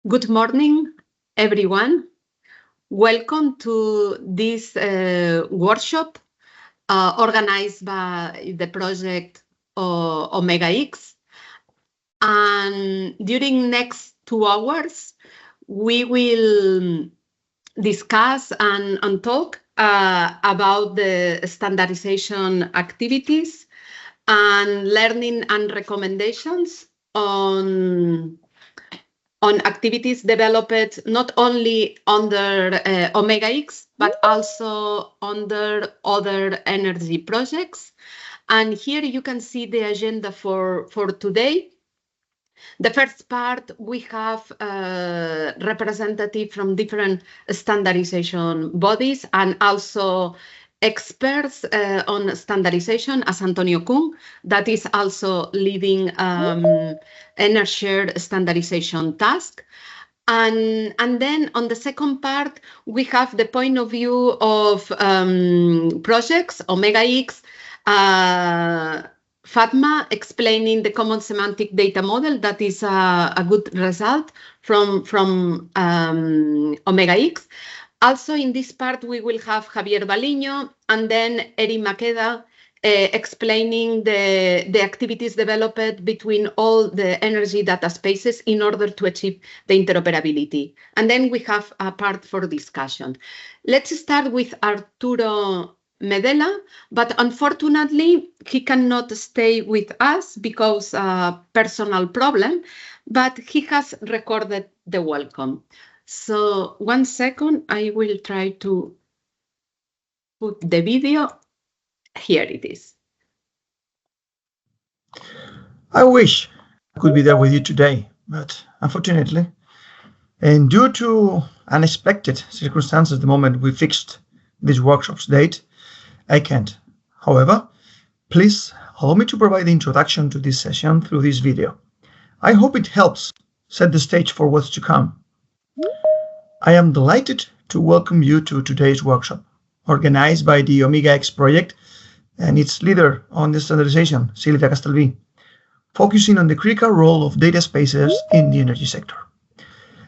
Good morning, everyone. Welcome to this workshop organized by the project OMEGA-X. And during next 2 hours, we will discuss and talk about the standardization activities and learning and recommendations on activities developed not only under OMEGA-X, but also under other energy projects. And here you can see the agenda for today. The first part, we have representative from different standardization bodies and also experts on standardization, as Antonio Kuhn, that is also leading energy standardization task. And then on the second part, we have the point of view of projects, OMEGA-X, Fatma explaining the common semantic data model. That is a good result from OMEGA-X. Also in this part, we will have Javier Baliño and then Eri Makeda explaining the activities developed between all the energy data spaces in order to achieve the interoperability. And then we have a part for discussion. Let's start with Arturo Medela, but unfortunately, he cannot stay with us because personal problem, but he has recorded the welcome. So 1 second, I will try to put the video. Here it is. I wish I could be there with you today, but unfortunately, and due to unexpected circumstances the moment we fixed this workshop's date, I can't. However, please allow me to provide the introduction to this session through this video. I hope it helps set the stage for what's to come. I am delighted to welcome you to today's workshop, organized by the OMEGA-X project and its leader on the standardization, Silvia Castelví, focusing on the critical role of data spaces in the energy sector.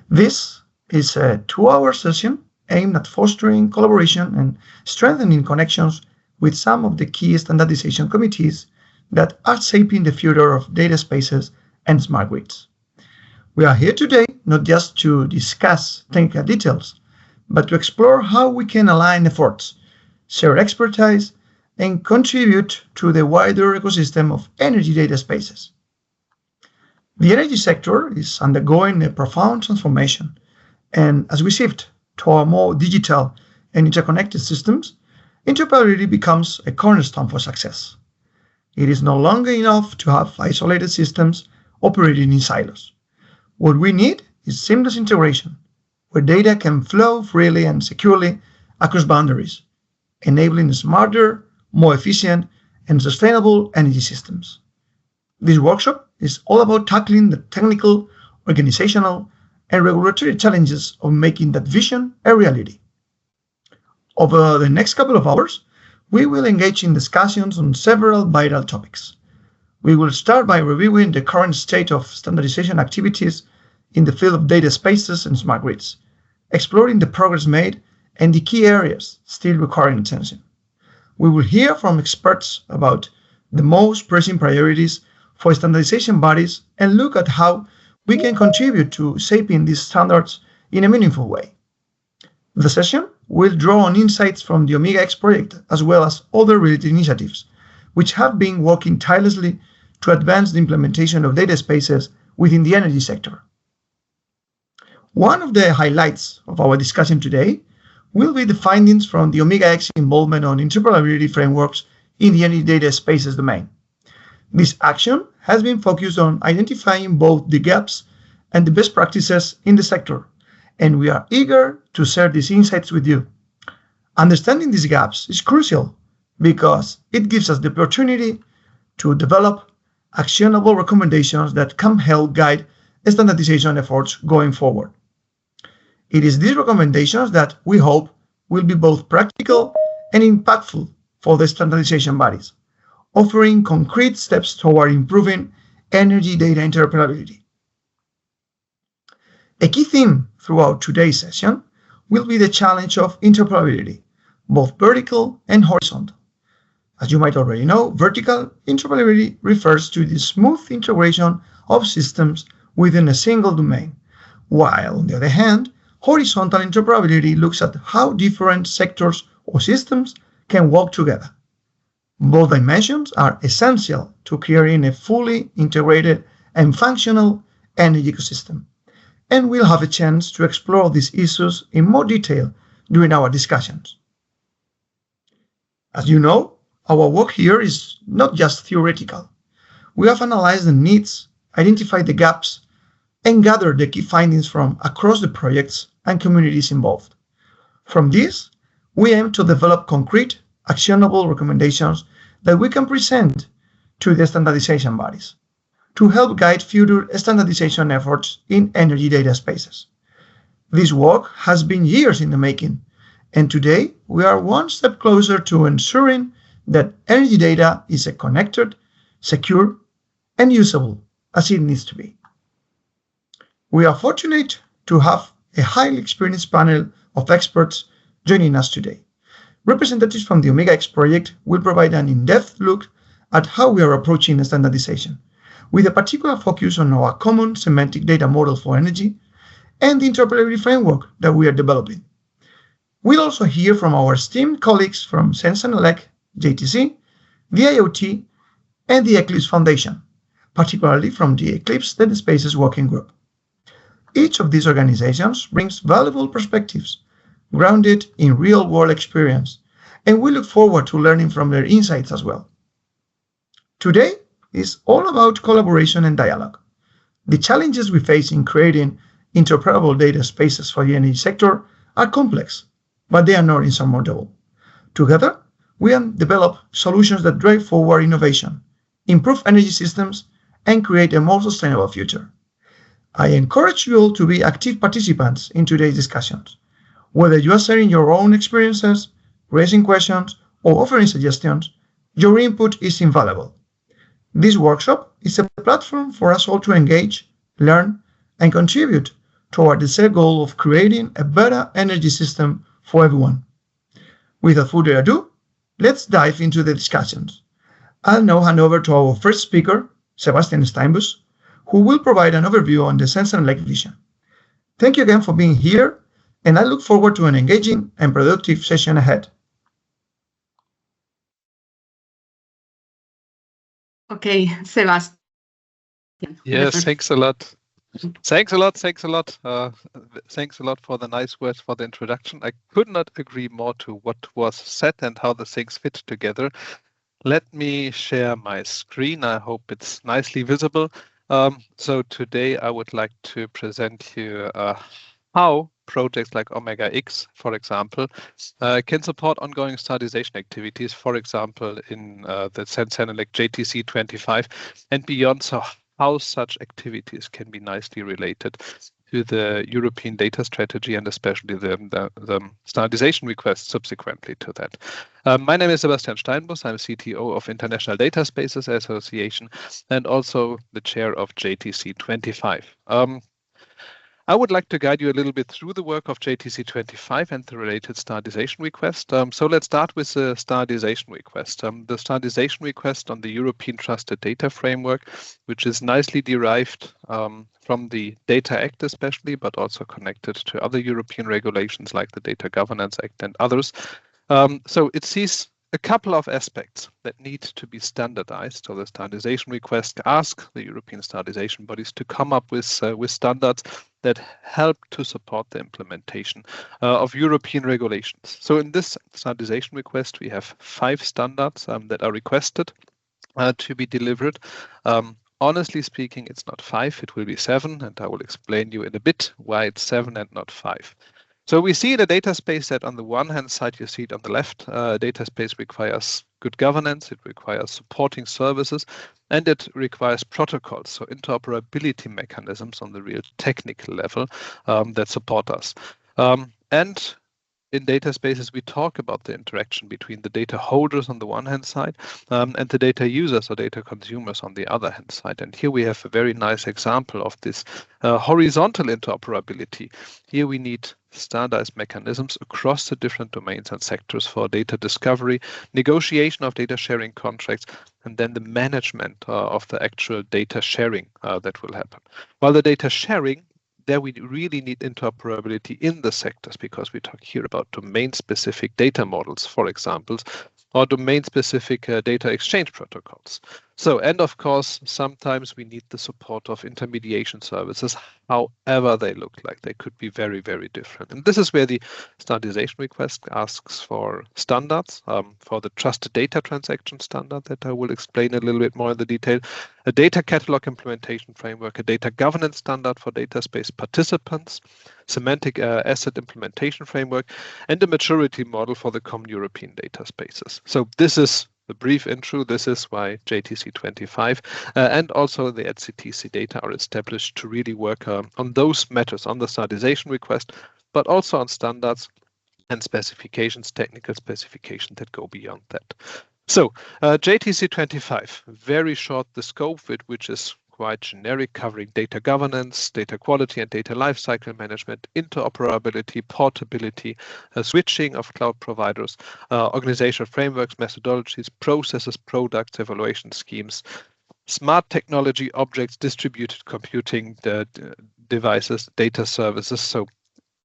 This is a 2-hour session aimed at fostering collaboration and strengthening connections with some of the key standardization committees that are shaping the future of data spaces and smart grids. We are here today not just to discuss technical details, but to explore how we can align efforts, share expertise, and contribute to the wider ecosystem of energy data spaces. The energy sector is undergoing a profound transformation, and as we shift toward more digital and interconnected systems, interoperability becomes a cornerstone for success. It is no longer enough to have isolated systems operating in silos. What we need is seamless integration, where data can flow freely and securely across boundaries, enabling smarter, more efficient, and sustainable energy systems. This workshop is all about tackling the technical, organizational, and regulatory challenges of making that vision a reality. Over the next couple of hours, we will engage in discussions on several vital topics. We will start by reviewing the current state of standardization activities in the field of data spaces and smart grids, exploring the progress made and the key areas still requiring attention. We will hear from experts about the most pressing priorities for standardization bodies and look at how we can contribute to shaping these standards in a meaningful way. The session will draw on insights from the OMEGA-X project as well as other related initiatives, which have been working tirelessly to advance the implementation of data spaces within the energy sector. One of the highlights of our discussion today will be the findings from the OMEGA-X involvement on interoperability frameworks in the energy data spaces domain. This action has been focused on identifying both the gaps and the best practices in the sector, and we are eager to share these insights with you. Understanding these gaps is crucial because it gives us the opportunity to develop actionable recommendations that can help guide standardization efforts going forward. It is these recommendations that we hope will be both practical and impactful for the standardization bodies, offering concrete steps toward improving energy data interoperability. A key theme throughout today's session will be the challenge of interoperability, both vertical and horizontal. As you might already know, vertical interoperability refers to the smooth integration of systems within a single domain, while on the other hand, horizontal interoperability looks at how different sectors or systems can work together. Both dimensions are essential to creating a fully integrated and functional energy ecosystem, and we'll have a chance to explore these issues in more detail during our discussions. As you know, our work here is not just theoretical. We have analyzed the needs, identified the gaps, and gathered the key findings from across the projects and communities involved. From this, we aim to develop concrete, actionable recommendations that we can present to the standardization bodies to help guide future standardization efforts in energy data spaces. This work has been years in the making, and today we are one step closer to ensuring that energy data is connected, secure, and usable as it needs to be. We are fortunate to have a highly experienced panel of experts joining us today. Representatives from the OMEGA-X project will provide an in-depth look at how we are approaching standardization, with a particular focus on our common semantic data model for energy and the interoperability framework that we are developing. We'll also hear from our esteemed colleagues from Sense and Elec, JTC, the IoT, and the Eclipse Foundation, particularly from the Eclipse Data Spaces Working Group. Each of these organizations brings valuable perspectives grounded in real-world experience, and we look forward to learning from their insights as well. Today is all about collaboration and dialogue. The challenges we face in creating interoperable data spaces for the energy sector are complex, but they are not insurmountable. Together, we can develop solutions that drive forward innovation, improve energy systems, and create a more sustainable future. I encourage you all to be active participants in today's discussions. Whether you are sharing your own experiences, raising questions, or offering suggestions, your input is invaluable. This workshop is a platform for us all to engage, learn, and contribute toward the shared goal of creating a better energy system for everyone. Without further ado, let's dive into the discussions. I'll now hand over to our first speaker, Sebastian Steinbus, who will provide an overview on the Sense and Elec vision. Thank you again for being here, and I look forward to an engaging and productive session ahead. Okay, Sebastian. Yes, thanks a lot. Thanks a lot. Thanks a lot for the nice words for the introduction. I could not agree more to what was said and how the things fit together. Let me share my screen. I hope it's nicely visible. So today I would like to present you how projects like OMEGA-X, for example, can support ongoing standardization activities, for example, in the Sense and Elec JTC 25 and beyond. So how such activities can be nicely related to the European data strategy and especially the standardization requests subsequently to that. My name is Sebastian Steinbus. I'm CTO of International Data Spaces Association and also the chair of JTC 25. I would like to guide you a little bit through the work of JTC 25 and the related standardization request. So let's start with the standardization request. The standardization request on the European Trusted Data Framework, which is nicely derived from the Data Act especially, but also connected to other European regulations like the Data Governance Act and others. So it sees a couple of aspects that need to be standardized. So the standardization request asks the European standardization bodies to come up with standards that help to support the implementation of European regulations. So in this standardization request, we have 5 standards that are requested to be delivered. Honestly speaking, it's not 5, it will be 7, and I will explain you in a bit why it's 7 and not 5. So we see in a data space that on the one hand side, you see it on the left, data space requires good governance, it requires supporting services, and it requires protocols, so interoperability mechanisms on the real technical level that support us. And in data spaces, we talk about the interaction between the data holders on the one hand side and the data users or data consumers on the other hand side. And here we have a very nice example of this horizontal interoperability. Here we need standardized mechanisms across the different domains and sectors for data discovery, negotiation of data sharing contracts, and then the management of the actual data sharing that will happen. While the data sharing, there we really need interoperability in the sectors, because we talk here about domain-specific data models, for example, or domain-specific data exchange protocols. So, and of course, sometimes we need the support of intermediation services, however they look like. They could be very, very different. And this is where the standardization request asks for standards, for the trusted data transaction standard that I will explain a little bit more in the detail, a data catalog implementation framework, a data governance standard for data space participants, semantic asset implementation framework, and a maturity model for the common European data spaces. So this is the brief intro. This is why JTC 25 and also the ETC data are established to really work on those matters, on the standardization request, but also on standards and specifications, technical specifications that go beyond that. So JTC 25, very short, the scope which is quite generic, covering data governance, data quality and data lifecycle management, interoperability, portability, switching of cloud providers, organizational frameworks, methodologies, processes, products, evaluation schemes, smart technology, objects, distributed computing, devices, data services. So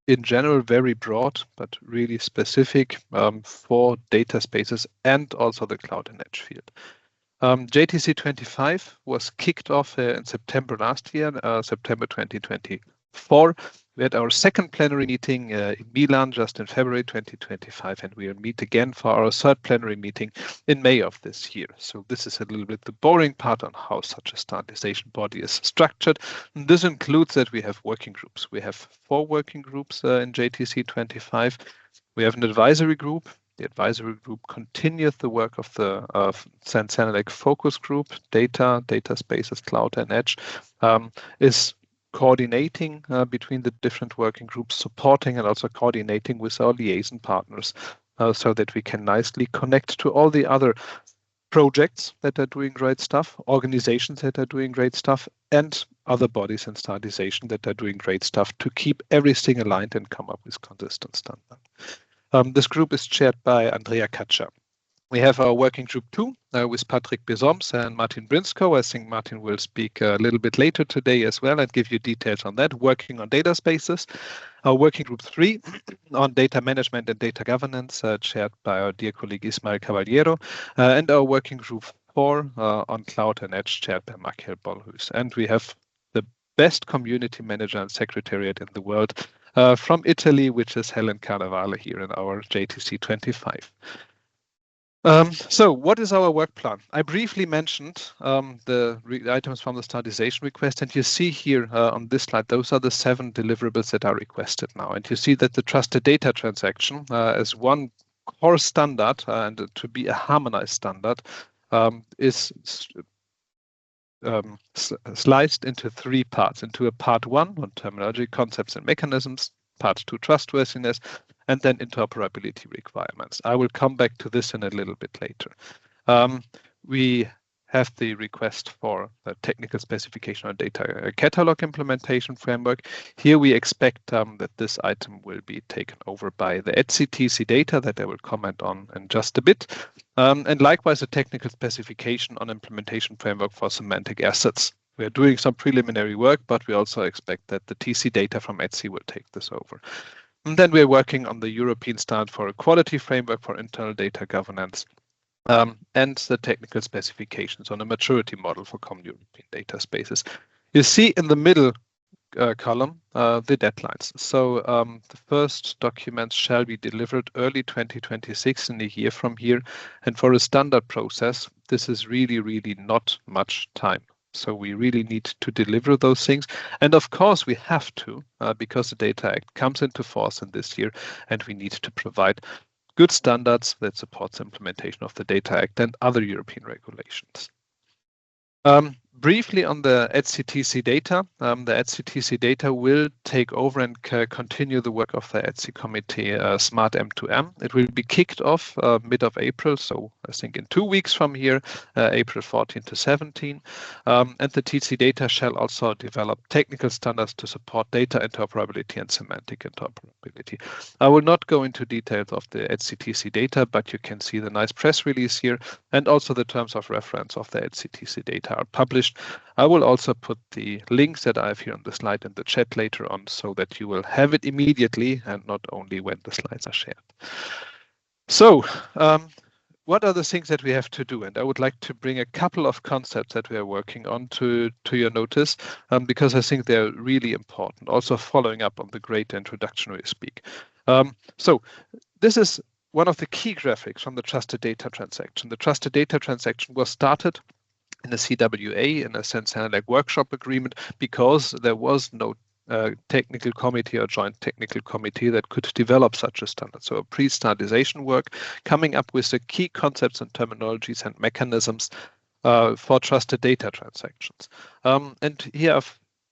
in general, very broad, but really specific for data spaces and also the cloud and edge field. JTC 25 was kicked off in September last year, September 2024. We had our second plenary meeting in Milan just in February 2025, and we'll meet again for our third plenary meeting in May of this year. So this is a little bit the boring part on how such a standardization body is structured. And this includes that we have working groups. We have 4 working groups in JTC 25. We have an advisory group. The advisory group continues the work of the Sensenelec focus group, data spaces, cloud and edge, is coordinating between the different working groups, supporting and also coordinating with our liaison partners so that we can nicely connect to all the other projects that are doing great stuff, organizations that are doing great stuff, and other bodies in standardization that are doing great stuff to keep everything aligned and come up with consistent standards. This group is chaired by Andrea Katscher. We have our working group 2 with Patrick Besoms and Martin Brinskow. I think Martin will speak a little bit later today as well and give you details on that, working on data spaces. Our working group 3 on data management and data governance, chaired by our dear colleague Ismael Caballero, and our working group 4 on cloud and edge, chaired by Michael Bolhus. And we have the best community manager and secretariat in the world, from Italy, which is Helen Carnevale here in our JTC 25. So what is our work plan? I briefly mentioned the items from the standardization request, and you see here on this slide, those are the 7 deliverables that are requested now. And you see that the trusted data transaction is one core standard, and to be a harmonized standard is sliced into 3 parts, into a part 1 on terminology, concepts and mechanisms, part 2 trustworthiness, and then interoperability requirements. I will come back to this in a little bit later. We have the request for a technical specification on data catalog implementation framework. Here we expect that this item will be taken over by the ETC data that I will comment on in just a bit. And likewise, a technical specification on implementation framework for semantic assets. We are doing some preliminary work, but we also expect that the TC data from ETSI will take this over. And then we're working on the European standard for a quality framework for internal data governance, and the technical specifications on a maturity model for common European data spaces. You see in the middle column the deadlines. So the first documents shall be delivered early 2026, in a year from here. And for a standard process, this is really, really not much time. So we really need to deliver those things. And of course, we have to, because the Data Act comes into force in this year, and we need to provide good standards that supports implementation of the Data Act and other European regulations. Briefly on the ETSI-TC data, the ETSI-TC data will take over and continue the work of the ETSI committee Smart M2M. It will be kicked off mid of April, so I think in 2 weeks from here, April 14 to 17. And the TC data shall also develop technical standards to support data interoperability and semantic interoperability. I will not go into details of the ETSI-TC data, but you can see the nice press release here, and also the terms of reference of the ETSI-TC data are published. I will also put the links that I have here on the slide in the chat later on, so that you will have it immediately and not only when the slides are shared. So what are the things that we have to do? And I would like to bring a couple of concepts that we are working on to your notice, because I think they're really important, also following up on the great introduction we speak. So this is one of the key graphics from the trusted data transaction. The trusted data transaction was started in a CWA, in a sense, like workshop agreement, because there was no technical committee or joint technical committee that could develop such a standard. So a pre-standardization work, coming up with the key concepts and terminologies and mechanisms for trusted data transactions. And here are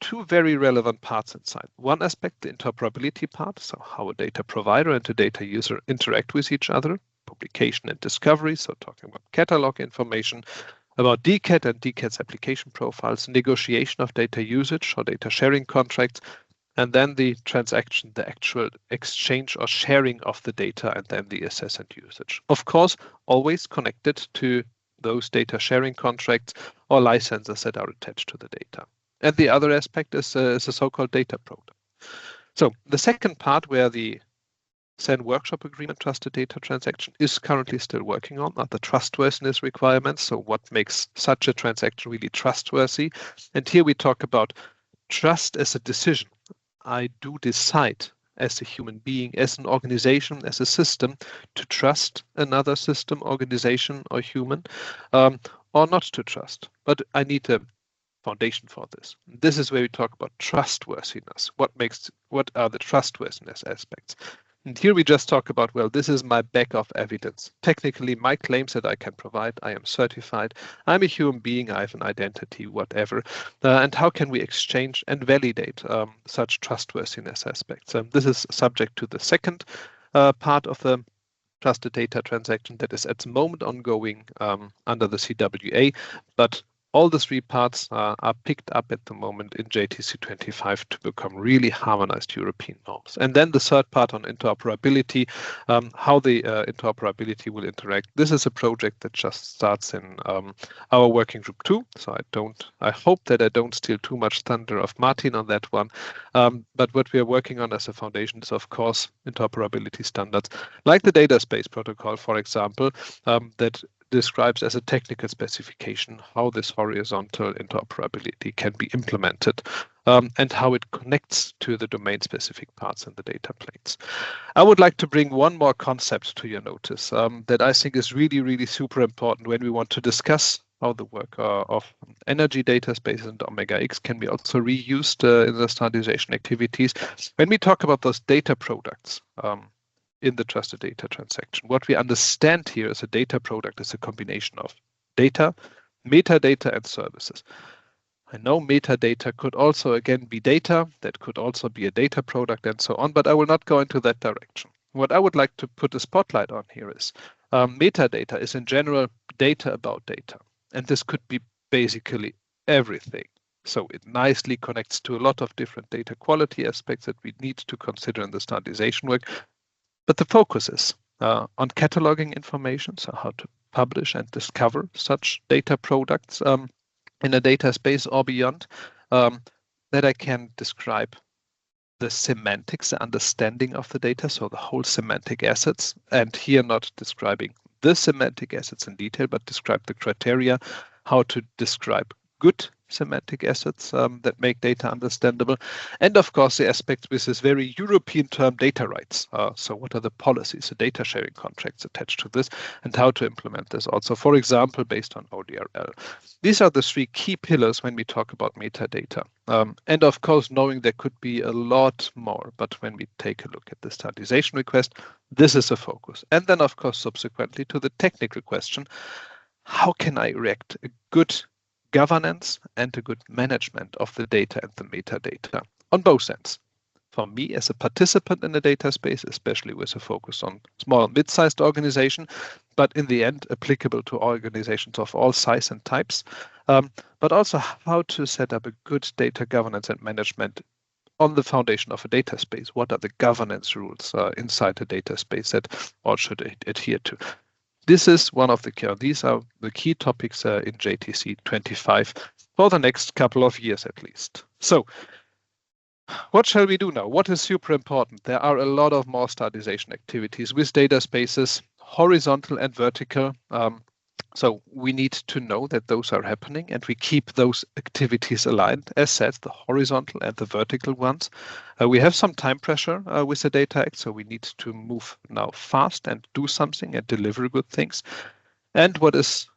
two very relevant parts inside. One aspect, the interoperability part, so how a data provider and a data user interact with each other, publication and discovery, so talking about catalog information, about DCAT and DCAT's application profiles, negotiation of data usage or data sharing contracts, and then the transaction, the actual exchange or sharing of the data, and then the access and usage. Of course, always connected to those data sharing contracts or licenses that are attached to the data. And the other aspect is a so-called data product. So the second part, where the CEN workshop agreement trusted data transaction is currently still working on, are the trustworthiness requirements. So what makes such a transaction really trustworthy? And here we talk about trust as a decision. I do decide as a human being, as an organization, as a system, to trust another system, organization, or human, or not to trust. But I need a foundation for this. This is where we talk about trustworthiness. What are the trustworthiness aspects? And here we just talk about, well, this is my bag of evidence. Technically, my claims that I can provide, I am certified, I'm a human being, I have an identity, whatever. And how can we exchange and validate such trustworthiness aspects? This is subject to the second part of the trusted data transaction that is at the moment ongoing under the CWA, but all the three parts are picked up at the moment in JTC 25 to become really harmonized European norms. And then the third part on interoperability, how the interoperability will interact. This is a project that just starts in our working group 2. So I hope that I don't steal too much thunder of Martin on that one. But what we are working on as a foundation is, of course, interoperability standards, like the data space protocol, for example, that describes as a technical specification how this horizontal interoperability can be implemented and how it connects to the domain-specific parts in the data planes. I would like to bring one more concept to your notice that I think is really, really super important when we want to discuss how the work of energy data spaces and OMEGA-X can be also reused in the standardization activities. When we talk about those data products, in the trusted data transaction, what we understand here as a data product is a combination of data, metadata, and services. I know metadata could also, again, be data, that could also be a data product and so on, but I will not go into that direction. What I would like to put a spotlight on here is metadata is in general data about data, and this could be basically everything. So it nicely connects to a lot of different data quality aspects that we need to consider in the standardization work. But the focus is on cataloging information, so how to publish and discover such data products in a data space or beyond, that I can describe the semantics, the understanding of the data, so the whole semantic assets, and here not describing the semantic assets in detail, but describe the criteria, how to describe good semantic assets that make data understandable. And of course, the aspects with this very European term data rights. So what are the policies, the data sharing contracts attached to this, and how to implement this also, for example, based on ODRL. These are the three key pillars when we talk about metadata. And of course, knowing there could be a lot more, but when we take a look at the standardization request, this is a focus. And then, of course, subsequently to the technical question, how can I erect a good governance and a good management of the data and the metadata on both ends. For me as a participant in the data space, especially with a focus on small and mid-sized organization, but in the end applicable to organizations of all size and types, but also how to set up a good data governance and management on the foundation of a data space. What are the governance rules inside a data space that all should adhere to? This is one of these are the key topics in JTC 25 for the next couple of years at least. So what shall we do now? What is super important? There are a lot of more standardization activities with data spaces, horizontal and vertical. So we need to know that those are happening and we keep those activities aligned, as said, the horizontal and the vertical ones. We have some time pressure with the Data Act, so we need to move now fast and do something and deliver good things. And what is,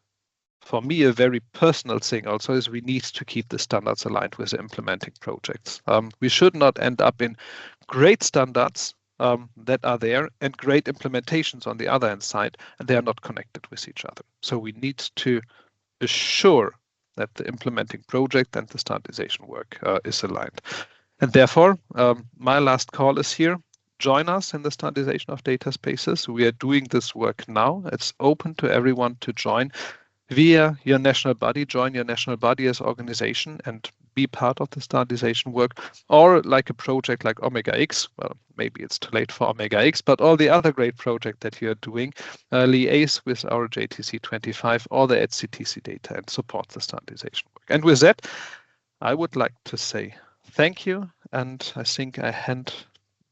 for me, a very personal thing also is we need to keep the standards aligned with the implementing projects. We should not end up in great standards that are there and great implementations on the other hand side, and they are not connected with each other. So we need to assure that the implementing project and the standardization work is aligned. And therefore, my last call is here. Join us in the standardization of data spaces. We are doing this work now. It's open to everyone to join via your national body. Join your national body as organization and be part of the standardization work, or like a project like OMEGA-X. Well, maybe it's too late for OMEGA-X, but all the other great projects that you're doing, liaise with our JTC 25 or the HCTC data and support the standardization work. And with that, I would like to say thank you, and I think I hand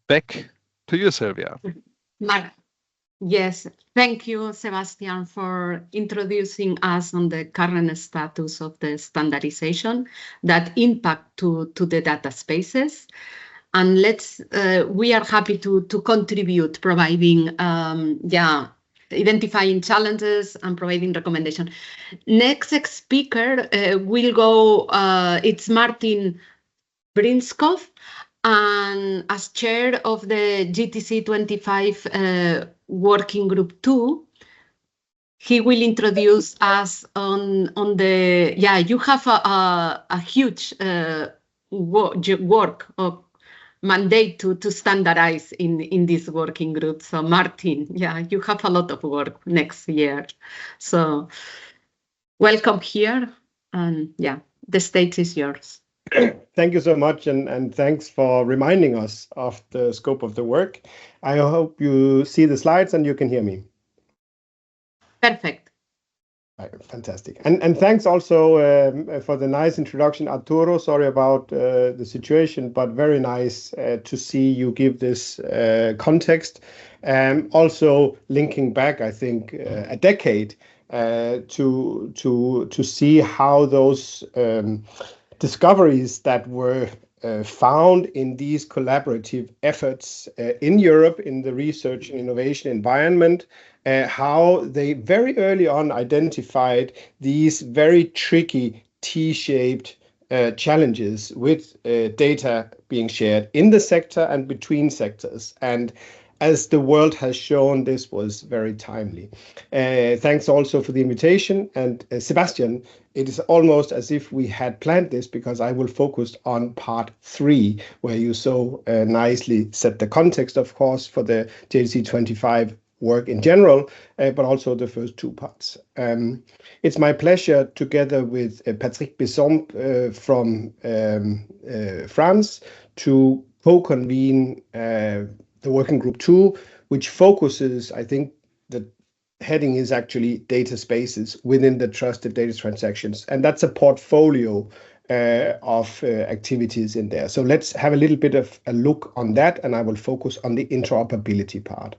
back to you, Sylvia. Yes, thank you, Sebastian, for introducing us on the current status of the standardization that impact to the data spaces. And we are happy to contribute, providing, identifying challenges and providing recommendation. Next speaker will go, it's Martin Brinskov, and as chair of the GTC 25 Working Group 2, he will introduce us on the, you have a huge work or mandate to standardize in this working group. So Martin, you have a lot of work next year. So welcome here, and the stage is yours. Thank you so much, and thanks for reminding us of the scope of the work. I hope you see the slides and you can hear me. Perfect. Fantastic. And thanks also for the nice introduction, Arturo. Sorry about the situation, but very nice to see you give this context. Also linking back, I think, a decade to see how those discoveries that were found in these collaborative efforts in Europe in the research and innovation environment, how they very early on identified these very tricky T-shaped challenges with data being shared in the sector and between sectors. And as the world has shown, this was very timely. Thanks also for the invitation. And Sebastian, it is almost as if we had planned this, because I will focus on part 3, where you so nicely set the context, of course, for the JTC 25 work in general, but also the first 2 parts. It's my pleasure, together with Patrick Besomp from France, to co-convene the Working Group 2, which focuses, I think the heading is actually data spaces within the trusted data transactions. And that's a portfolio of activities in there. So let's have a little bit of a look on that, and I will focus on the interoperability part.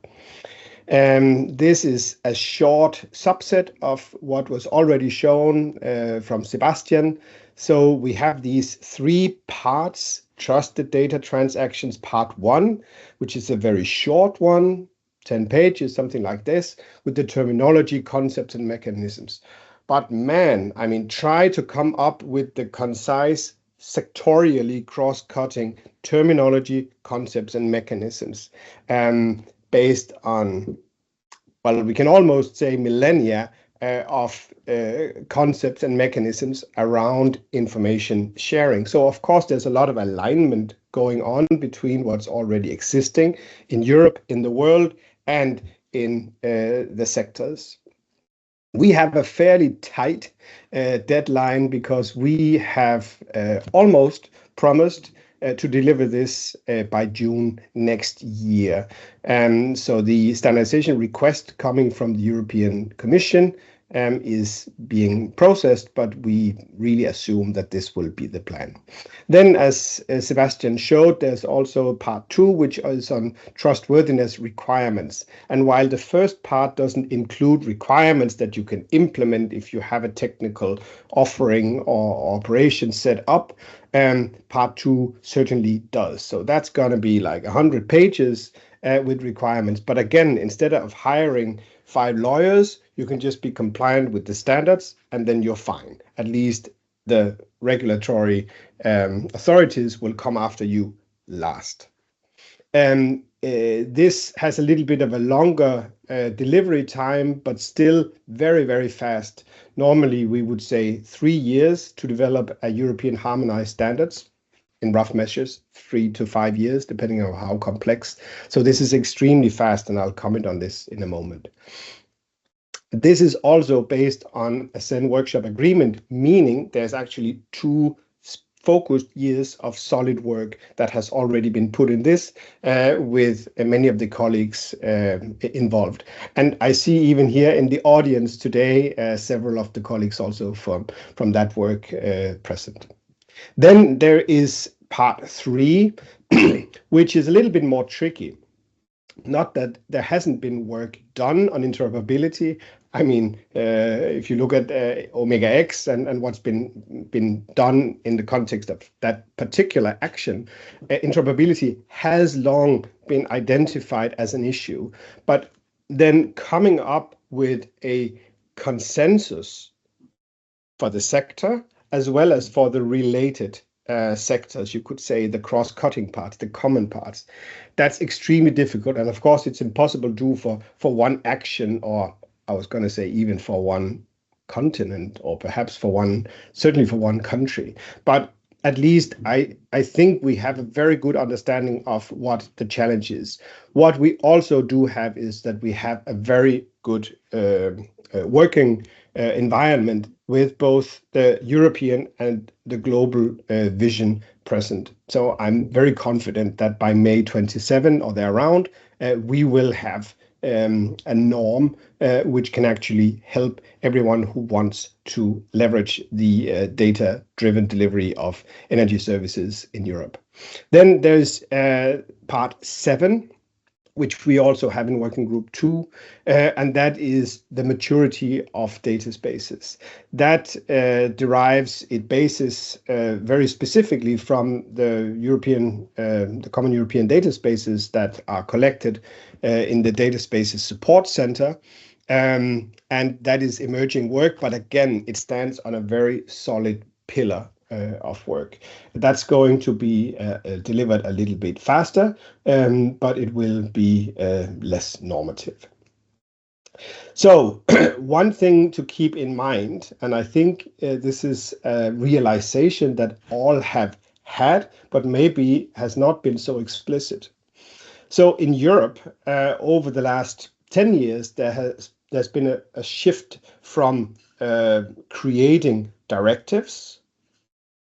This is a short subset of what was already shown from Sebastian. So we have these 3 parts: trusted data transactions part 1, which is a very short one, 10 pages, something like this, with the terminology, concepts, and mechanisms. But man, I mean, try to come up with the concise, sectorially cross-cutting terminology, concepts, and mechanisms based on, well, we can almost say millennia of concepts and mechanisms around information sharing. So of course, there's a lot of alignment going on between what's already existing in Europe, in the world, and in the sectors. We have a fairly tight deadline because we have almost promised to deliver this by June next year. So the standardization request coming from the European Commission is being processed, but we really assume that this will be the plan. Then, as Sebastian showed, there's also part 2, which is on trustworthiness requirements. And while the first part doesn't include requirements that you can implement if you have a technical offering or operation set up, part 2 certainly does. So that's going to be like 100 pages with requirements. But again, instead of hiring 5 lawyers, you can just be compliant with the standards, and then you're fine. At least the regulatory authorities will come after you last. This has a little bit of a longer delivery time, but still very, very fast. Normally, we would say 3 years to develop a European harmonized standards. In rough measures, 3 to 5 years, depending on how complex. So this is extremely fast, and I'll comment on this in a moment. This is also based on a Zen workshop agreement, meaning there's actually 2 focused years of solid work that has already been put in this with many of the colleagues involved. And I see even here in the audience today, several of the colleagues also from that work present. Then there is part 3, which is a little bit more tricky. Not that there hasn't been work done on interoperability. I mean, if you look at OMEGA-X and what's been done in the context of that particular action, interoperability has long been identified as an issue. But then coming up with a consensus for the sector, as well as for the related sectors, you could say the cross-cutting parts, the common parts. That's extremely difficult. And of course, it's impossible to do for one action, or I was going to say even for one continent, or perhaps certainly for one country. But at least I think we have a very good understanding of what the challenge is. What we also do have is that we have a very good working environment with both the European and the global vision present. So I'm very confident that by May 27 or therearound, we will have a norm which can actually help everyone who wants to leverage the data-driven delivery of energy services in Europe. Then there's part 7, which we also have in working group 2, and that is the maturity of data spaces. That derives its basis very specifically from the common European data spaces that are collected in the Data Spaces Support Center. And that is emerging work, but again, it stands on a very solid pillar of work. That's going to be delivered a little bit faster, but it will be less normative. So one thing to keep in mind, and I think this is a realization that all have had, but maybe has not been so explicit. So in Europe, over the last 10 years, there's been a shift from creating directives,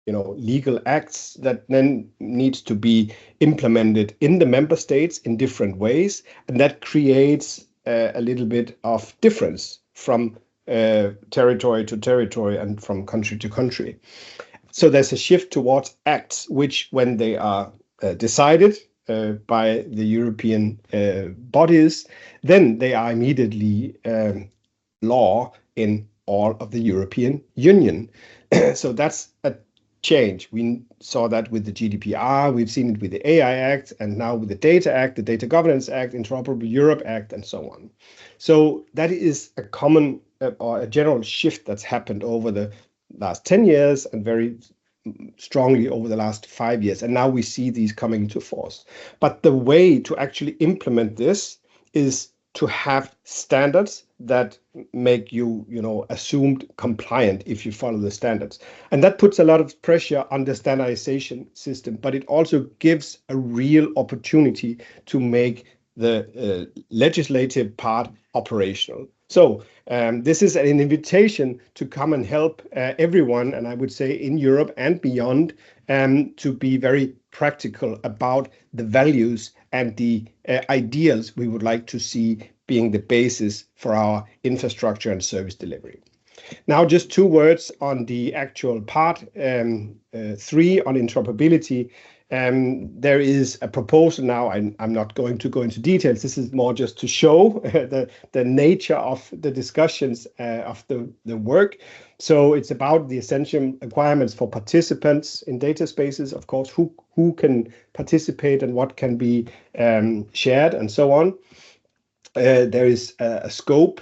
legal acts that then needs to be implemented in the member states in different ways. And that creates a little bit of difference from territory to territory and from country to country. So there's a shift towards acts, which when they are decided by the European bodies, then they are immediately law in all of the European Union. So that's a change. We saw that with the GDPR, we've seen it with the AI Act, and now with the Data Act, the Data Governance Act, Interoperable Europe Act, and so on. So that is a common or a general shift that's happened over the last 10 years and very strongly over the last 5 years. And now we see these coming into force. But the way to actually implement this is to have standards that make you, assumed compliant if you follow the standards. And that puts a lot of pressure on the standardization system, but it also gives a real opportunity to make the legislative part operational. So this is an invitation to come and help everyone, and I would say in Europe and beyond, to be very practical about the values and the ideals we would like to see being the basis for our infrastructure and service delivery. Now, just 2 words on the actual part 3 on interoperability. There is a proposal now. I'm not going to go into details. This is more just to show the nature of the discussions of the work. So it's about the essential requirements for participants in data spaces, of course, who can participate and what can be shared and so on. There is a scope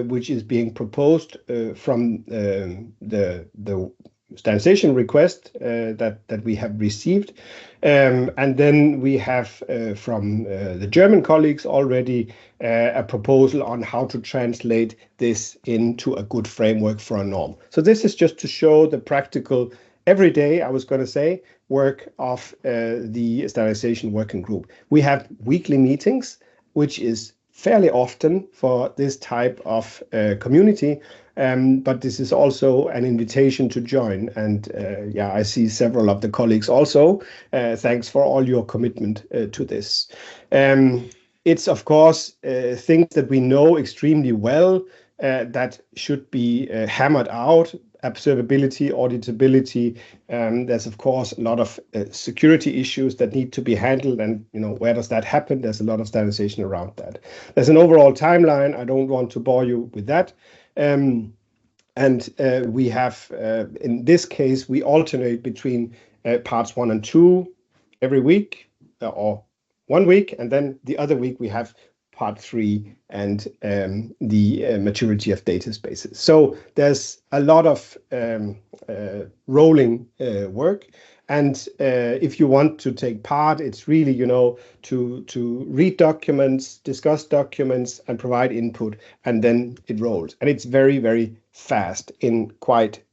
which is being proposed from the standardization request that we have received. And then we have from the German colleagues already a proposal on how to translate this into a good framework for a norm. So this is just to show the practical, everyday, I was going to say, work of the standardization working group. We have weekly meetings, which is fairly often for this type of community, but this is also an invitation to join. And I see several of the colleagues also. Thanks for all your commitment to this. It's, of course, things that we know extremely well that should be hammered out. Observability, auditability. There's, of course, a lot of security issues that need to be handled. And, where does that happen? There's a lot of standardization around that. There's an overall timeline. I don't want to bore you with that. We have, in this case, we alternate between parts 1 and 2 every week or 1 week. And then the other week we have part 3 and the maturity of data spaces. So there's a lot of rolling work. And if you want to take part, it's really, to read documents, discuss documents, and provide input, and then it rolls. And it's very, very fast in quite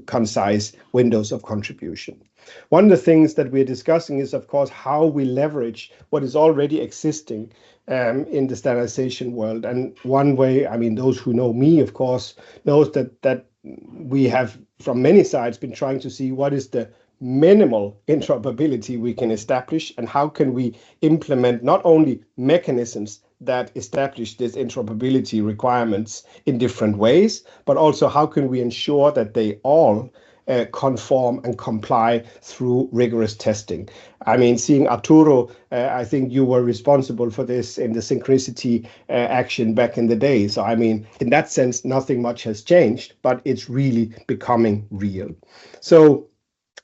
concise windows of contribution. One of the things that we're discussing is, of course, how we leverage what is already existing in the standardization world. And one way, those who know me, of course, knows that we have, from many sides, been trying to see what is the minimal interoperability we can establish, and how can we implement not only mechanisms that establish these interoperability requirements in different ways, but also how can we ensure that they all conform and comply through rigorous testing. Seeing Arturo, I think you were responsible for this in the synchronicity action back in the day. So, in that sense, nothing much has changed, but it's really becoming real. So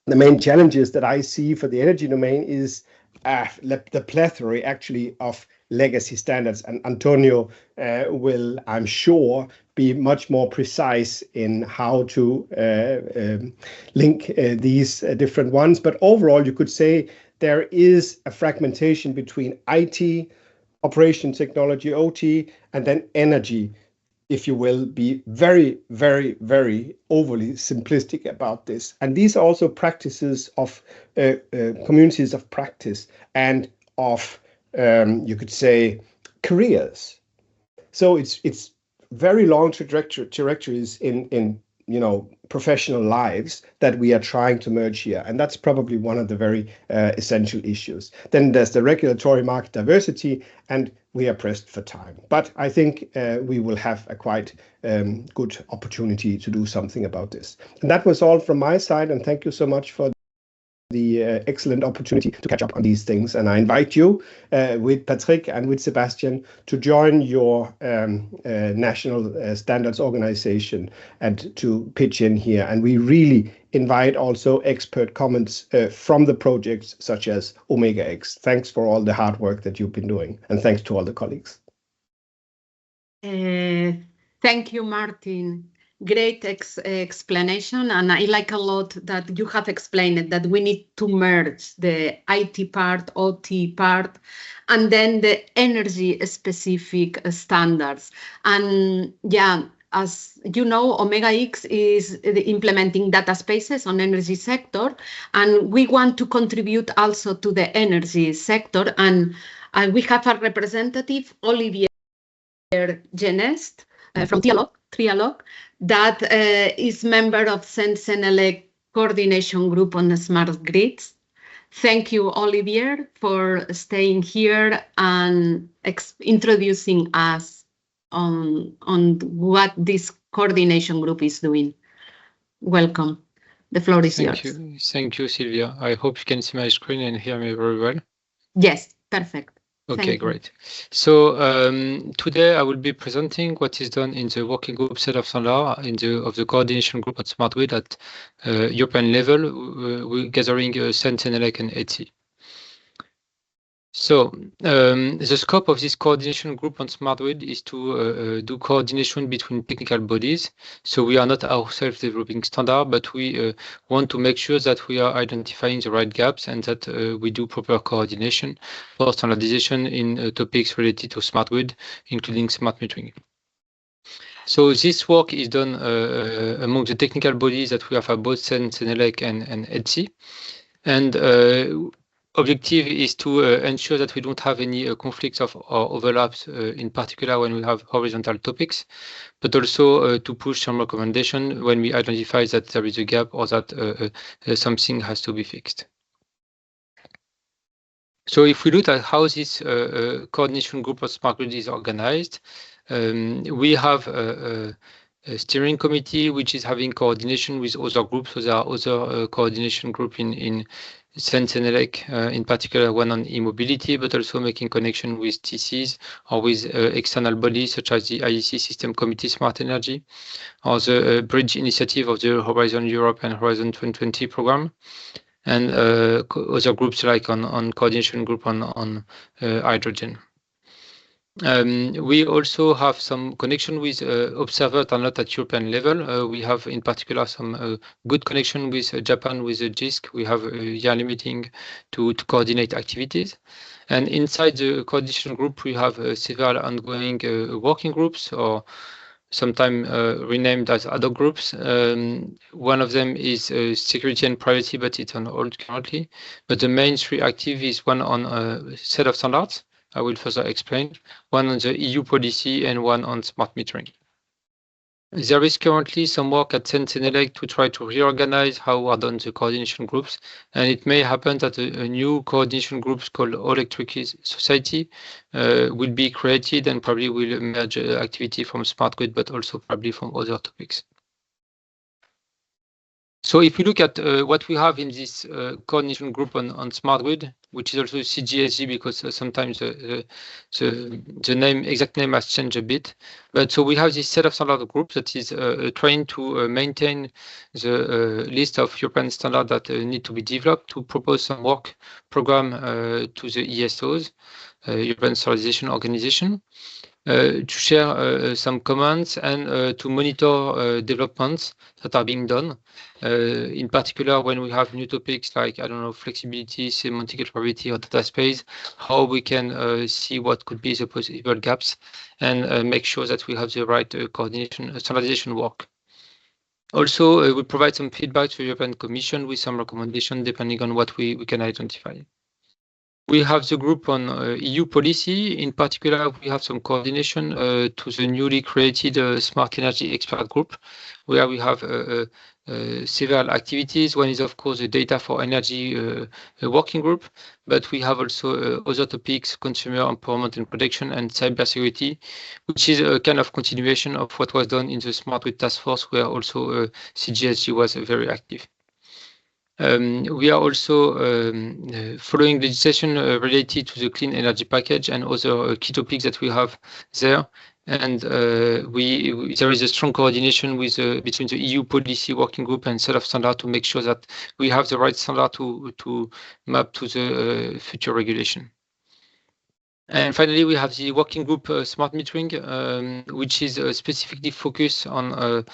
the main challenges that I see for the energy domain is the plethora, actually, of legacy standards. And Antonio will, I'm sure, be much more precise in how to link these different ones. But overall, you could say there is a fragmentation between IT, operation technology, OT, and then energy, if you will, be very, very, very overly simplistic about this. And these are also practices of communities of practice and of, you could say, careers. So it's very long trajectories in professional lives that we are trying to merge here. And that's probably one of the very essential issues. Then there's the regulatory market diversity, and we are pressed for time. But I think we will have a quite good opportunity to do something about this. And that was all from my side. And thank you so much for the excellent opportunity to catch up on these things. And I invite you with Patrick and with Sebastian to join your national standards organization and to pitch in here. And we really invite also expert comments from the projects such as OMEGA-X. Thanks for all the hard work that you've been doing. And thanks to all the colleagues. Thank you, Martin. Great explanation, and I like a lot that you have explained it, that we need to merge the IT part, OT part, and then the energy-specific standards. And yeah, as you know, OMEGA-X is implementing data spaces on energy sector, and we want to contribute also to the energy sector. And we have a representative, Olivier Genest, from Trialog, that is member of Sensenelec coordination group on the smart grids. Thank you, Olivier, for staying here and introducing us on what this coordination group is doing. Welcome. The floor is yours. Thank you, Sylvia. I hope you can see my screen and hear me very well. Yes, perfect. Okay, great. So today I will be presenting what is done in the working group set of standard of the coordination group at smart grid at European level, we're gathering Sensenelec and ETSI. So the scope of this coordination group on smart grid is to do coordination between technical bodies. So we are not ourselves developing standard, but we want to make sure that we are identifying the right gaps and that we do proper coordination for standardization in topics related to smart grid, including smart metering. So this work is done among the technical bodies that we have at both Sensenelec and ETSI. And objective is to ensure that we don't have any conflicts or overlaps, in particular when we have horizontal topics, but also to push some recommendation when we identify that there is a gap or that something has to be fixed. So if we look at how this coordination group of smart grid is organized, we have a steering committee which is having coordination with other groups. So there are other coordination group in Sensenelec, in particular one on e-mobility, but also making connection with TCs or with external bodies such as the IEC System Committee Smart Energy or the bridge initiative of the Horizon Europe and Horizon 2020 program, and other groups like on coordination group on hydrogen. We also have some connection with observers that are not at European level. We have in particular some good connection with Japan with the GISC. We have a yearly meeting to coordinate activities. And inside the coordination group, we have several ongoing working groups, or sometimes renamed as ad hoc groups. One of them is security and privacy, but it's on hold currently. But the main three active is one on a set of standards, I will further explain, one on the EU policy and one on smart metering. There is currently some work at Sensenelec to try to reorganize how are done the coordination groups, and it may happen that a new coordination group called All Electric Society will be created and probably will merge activity from smart grid, but also probably from other topics. So if we look at what we have in this coordination group on smart grid, which is also CGSG, because sometimes the exact name has changed a bit. But so we have this set of standard groups that is trying to maintain the list of European standards that need to be developed, to propose some work program to the ESOs, European Standardization Organization, to share some comments and to monitor developments that are being done. In particular, when we have new topics like, I don't know, flexibility, semantic interoperability, or data space, how we can see what could be the possible gaps and make sure that we have the right coordination, standardization work. Also, we provide some feedback to the European Commission with some recommendations depending on what we can identify. We have the group on EU policy. In particular, we have some coordination to the newly created Smart Energy Expert Group, where we have several activities. One is, of course, the data for energy working group, but we have also other topics, consumer empowerment and protection, and cybersecurity, which is a kind of continuation of what was done in the Smart Grid Task Force, where also CGSG was very active. We are also following legislation related to the clean energy package and other key topics that we have there. And there is a strong coordination with between the EU policy working group and set of standard to make sure that we have the right standard to map to the future regulation. And finally, we have the working group smart metering, which is specifically focused on the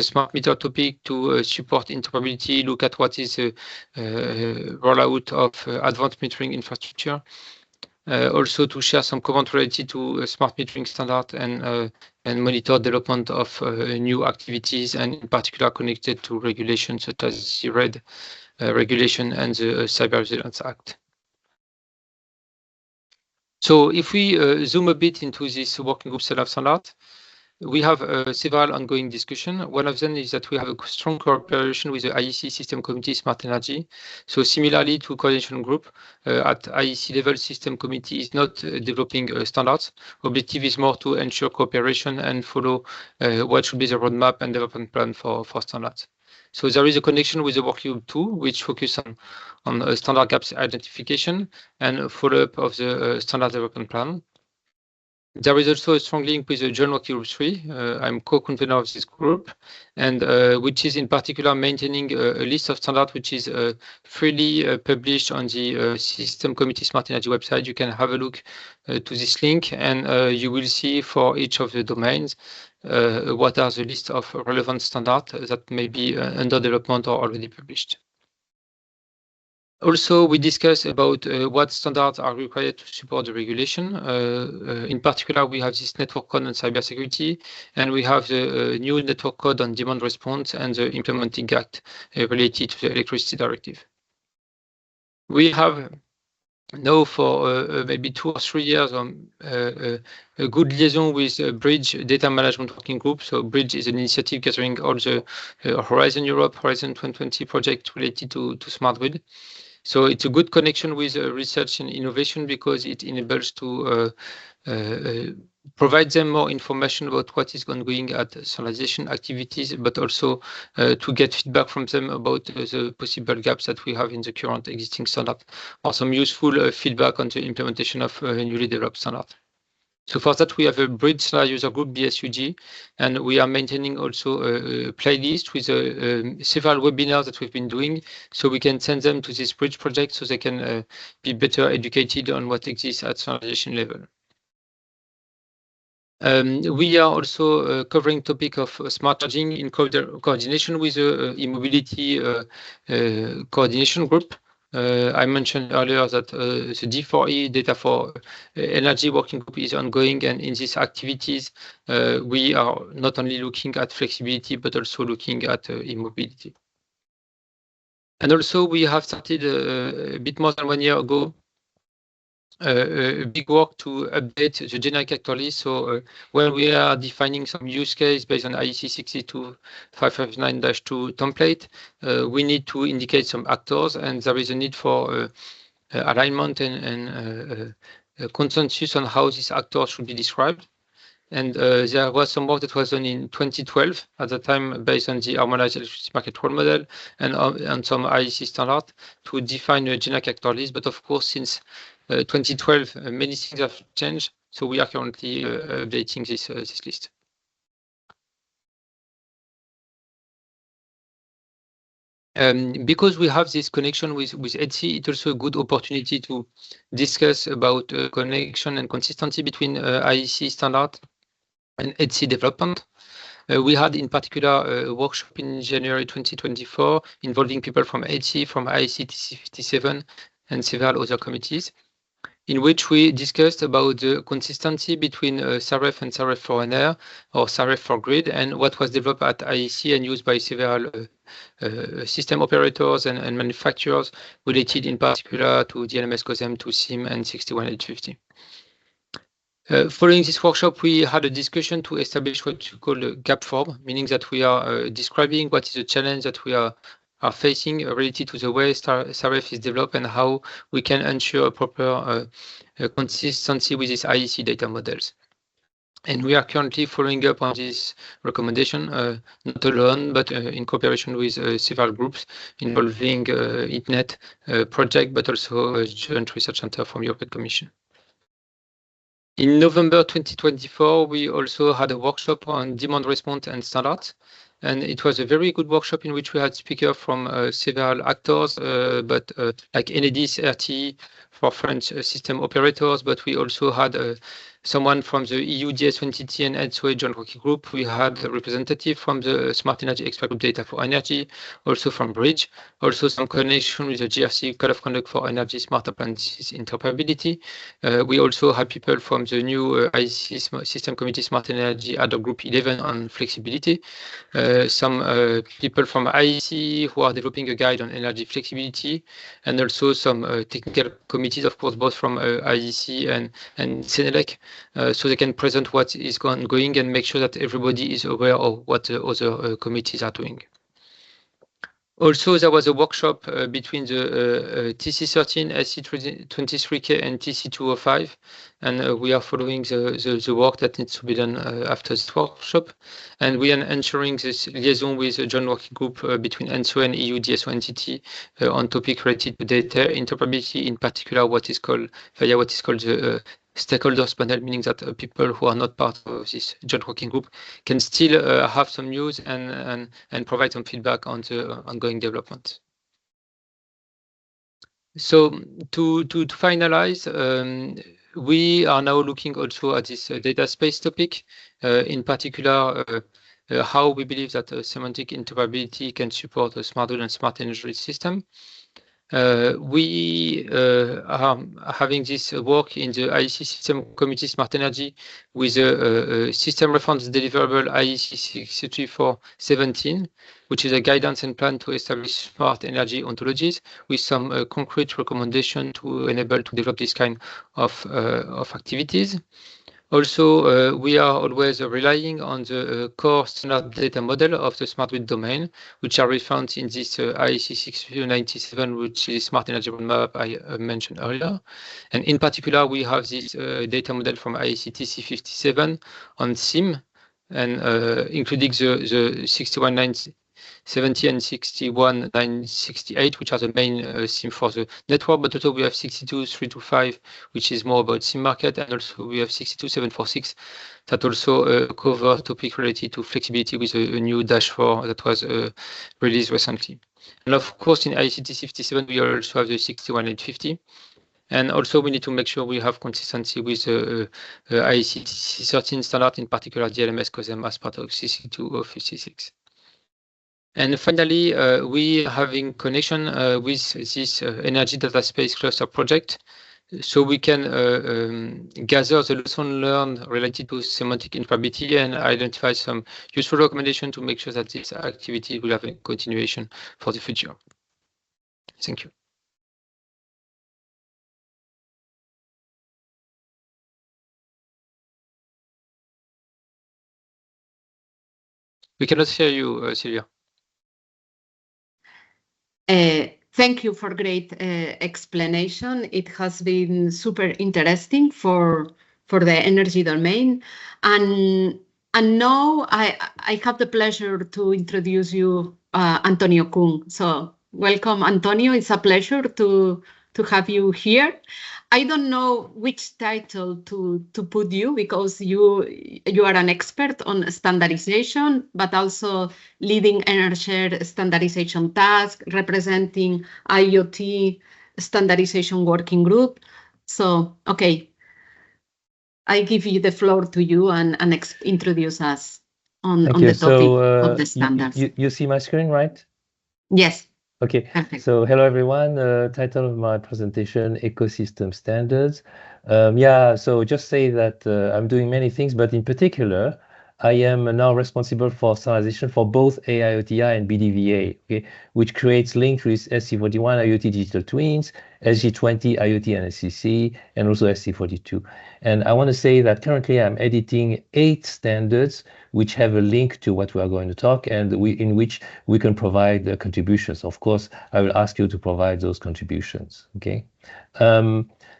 smart meter topic to support interoperability, look at what is the rollout of advanced metering infrastructure, also to share some comment related to smart metering standard and monitor development of new activities, and in particular connected to regulations such as the RED regulation and the Cyber Resilience Act. So if we zoom a bit into this working group setup standard, we have several ongoing discussions. One of them is that we have a strong cooperation with the IEC System Committee Smart Energy. So similarly to coordination group, at IEC level, System Committee is not developing standards. Objective is more to ensure cooperation and follow what should be the roadmap and development plan for standards. So there is a connection with the working group 2, which focuses on standard gaps identification and follow-up of the standard development plan. There is also a strong link with the Joint Working Group 3. I'm co-convener of this group, and which is in particular maintaining a list of standards which is freely published on the System Committee Smart Energy website. You can have a look to this link, and you will see for each of the domains what are the list of relevant standards that may be under development or already published. Also, we discuss about what standards are required to support the regulation. In particular, we have this network code on cybersecurity, and we have the new network code on demand response and the implementing act related to the electricity directive. We have now for maybe 2 or 3 years a good liaison with Bridge Data Management Working Group. So Bridge is an initiative gathering all the Horizon Europe, Horizon 2020 projects related to smart grid. So it's a good connection with research and innovation because it enables to provide them more information about what is ongoing at standardization activities, but also to get feedback from them about the possible gaps that we have in the current existing standard, or some useful feedback on the implementation of newly developed standard. So for that, we have a Bridge Standard User Group, BSUG, and we are maintaining also a playlist with several webinars that we've been doing, so we can send them to this Bridge project so they can be better educated on what exists at standardization level. We are also covering topic of smart charging in coordination with the e-mobility coordination group. I mentioned earlier that the D4E data for energy working group is ongoing, and in these activities, we are not only looking at flexibility, but also looking at e-mobility. And also we have started a bit more than 1 year ago a big work to update the generic actor list. So when we are defining some use case based on IEC 62559-2 template, we need to indicate some actors, and there is a need for alignment and consensus on how these actors should be described. And there was some work that was done in 2012 at the time based on the harmonized electricity market role model and on some IEC standard to define a generic actor list. But of course, since 2012, many things have changed, so we are currently updating this list. Because we have this connection with ETSI, it's also a good opportunity to discuss about connection and consistency between IEC standard and ETSI development. We had in particular a workshop in January 2024 involving people from ETSI, from IEC TC57, and several other committees, in which we discussed about the consistency between SAREF and SAREF for NR or SAREF for grid, and what was developed at IEC and used by several system operators and manufacturers related in particular to DNMS COSEM, to SIM, and 61850. Following this workshop, we had a discussion to establish what you call a gap form, meaning that we are describing what is the challenge that we are facing related to the way SAREF is developed and how we can ensure a proper consistency with these IEC data models. And we are currently following up on this recommendation, not alone, but in cooperation with several groups involving ITNET project, but also a Joint Research Center from European Commission. In November 2024, we also had a workshop on demand response and standards. And it was a very good workshop in which we had speakers from several actors, but like Enedis, RTE, for French system operators, but we also had someone from the EU DS20T and ENSOE joint working group. We had a representative from the Smart Energy Expert Group Data for Energy, also from Bridge, also some connection with the GRC Code of Conduct for Energy Smart Appliances Interoperability. We also had people from the new IEC System Committee Smart Energy Ad hoc Group 11 on flexibility. Some people from IEC who are developing a guide on energy flexibility, and also some technical committees, of course, both from IEC and Senelec, so they can present what is going and make sure that everybody is aware of what the other committees are doing. Also, there was a workshop between the TC13, SC23K, and TC205, and we are following the work that needs to be done after this workshop. And we are ensuring this liaison with a joint working group between ENSO and EU DSO entity on topic related to data interoperability, in particular what is called the stakeholders panel, meaning that people who are not part of this joint working group can still have some news and provide some feedback on the ongoing development. So to finalize, we are now looking also at this data space topic, in particular how we believe that semantic interoperability can support a smart grid and smart energy system. We are having this work in the IEC System Committee Smart Energy with a system reference deliverable IEC 63417, which is a guidance and plan to establish smart energy ontologies with some concrete recommendation to enable to develop this kind of activities. Also, we are always relying on the core standard data model of the smart grid domain, which are referenced in this IEC 697, which is smart energy roadmap I mentioned earlier. And in particular, we have this data model from IEC TC57 on SIM, and including the 61970 and 61968, which are the main SIM for the network, but also we have 62325, which is more about SIM market, and also we have 62746 that also cover topic related to flexibility with a new dashboard that was released recently. And of course, in IEC TC57, we also have the 61850. And also we need to make sure we have consistency with IEC TC13 standard, in particular DLMS COSEM as part of CC2056. And finally, we are having connection with this energy data space cluster project, so we can gather the lesson learned related to semantic interoperability and identify some useful recommendations to make sure that this activity will have a continuation for the future. Thank you. We cannot hear you, Sylvia. Thank you for great explanation. It has been super interesting for the energy domain. And now I have the pleasure to introduce you Antonio Kuhn. So welcome, Antonio. It's a pleasure to have you here. I don't know which title to put you, because you are an expert on standardization, but also leading energy standardization task, representing IoT standardization working group. So, okay, I give you the floor to you and introduce us on the topic of the standards. You see my screen, right? Yes. Okay, perfect. So hello everyone. Title of my presentation, Ecosystem Standards. So just say that I'm doing many things, but in particular, I am now responsible for standardization for both AIoTI and BDVA, okay, which creates links with SC41 IoT Digital Twins, SG20 IoT and SCC, and also SC42. And I want to say that currently I'm editing 8 standards which have a link to what we are going to talk, and in which we can provide contributions. Of course, I will ask you to provide those contributions, okay?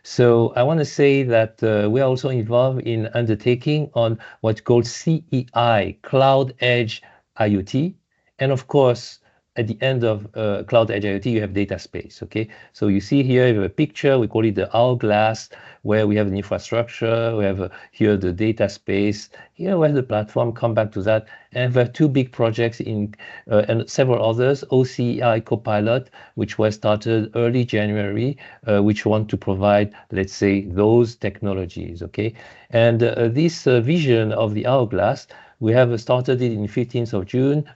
So I want to say that we are also involved in undertaking on what's called CEI, Cloud Edge IoT. And of course, at the end of Cloud Edge IoT, you have data space, okay? So you see here, you have a picture, we call it the hourglass, where we have the infrastructure, we have here the data space, here we have the platform, come back to that, and we have two big projects in and several others, OCI Copilot, which was started early January, which want to provide, let's say, those technologies, okay? And this vision of the hourglass, we have started it in 15th of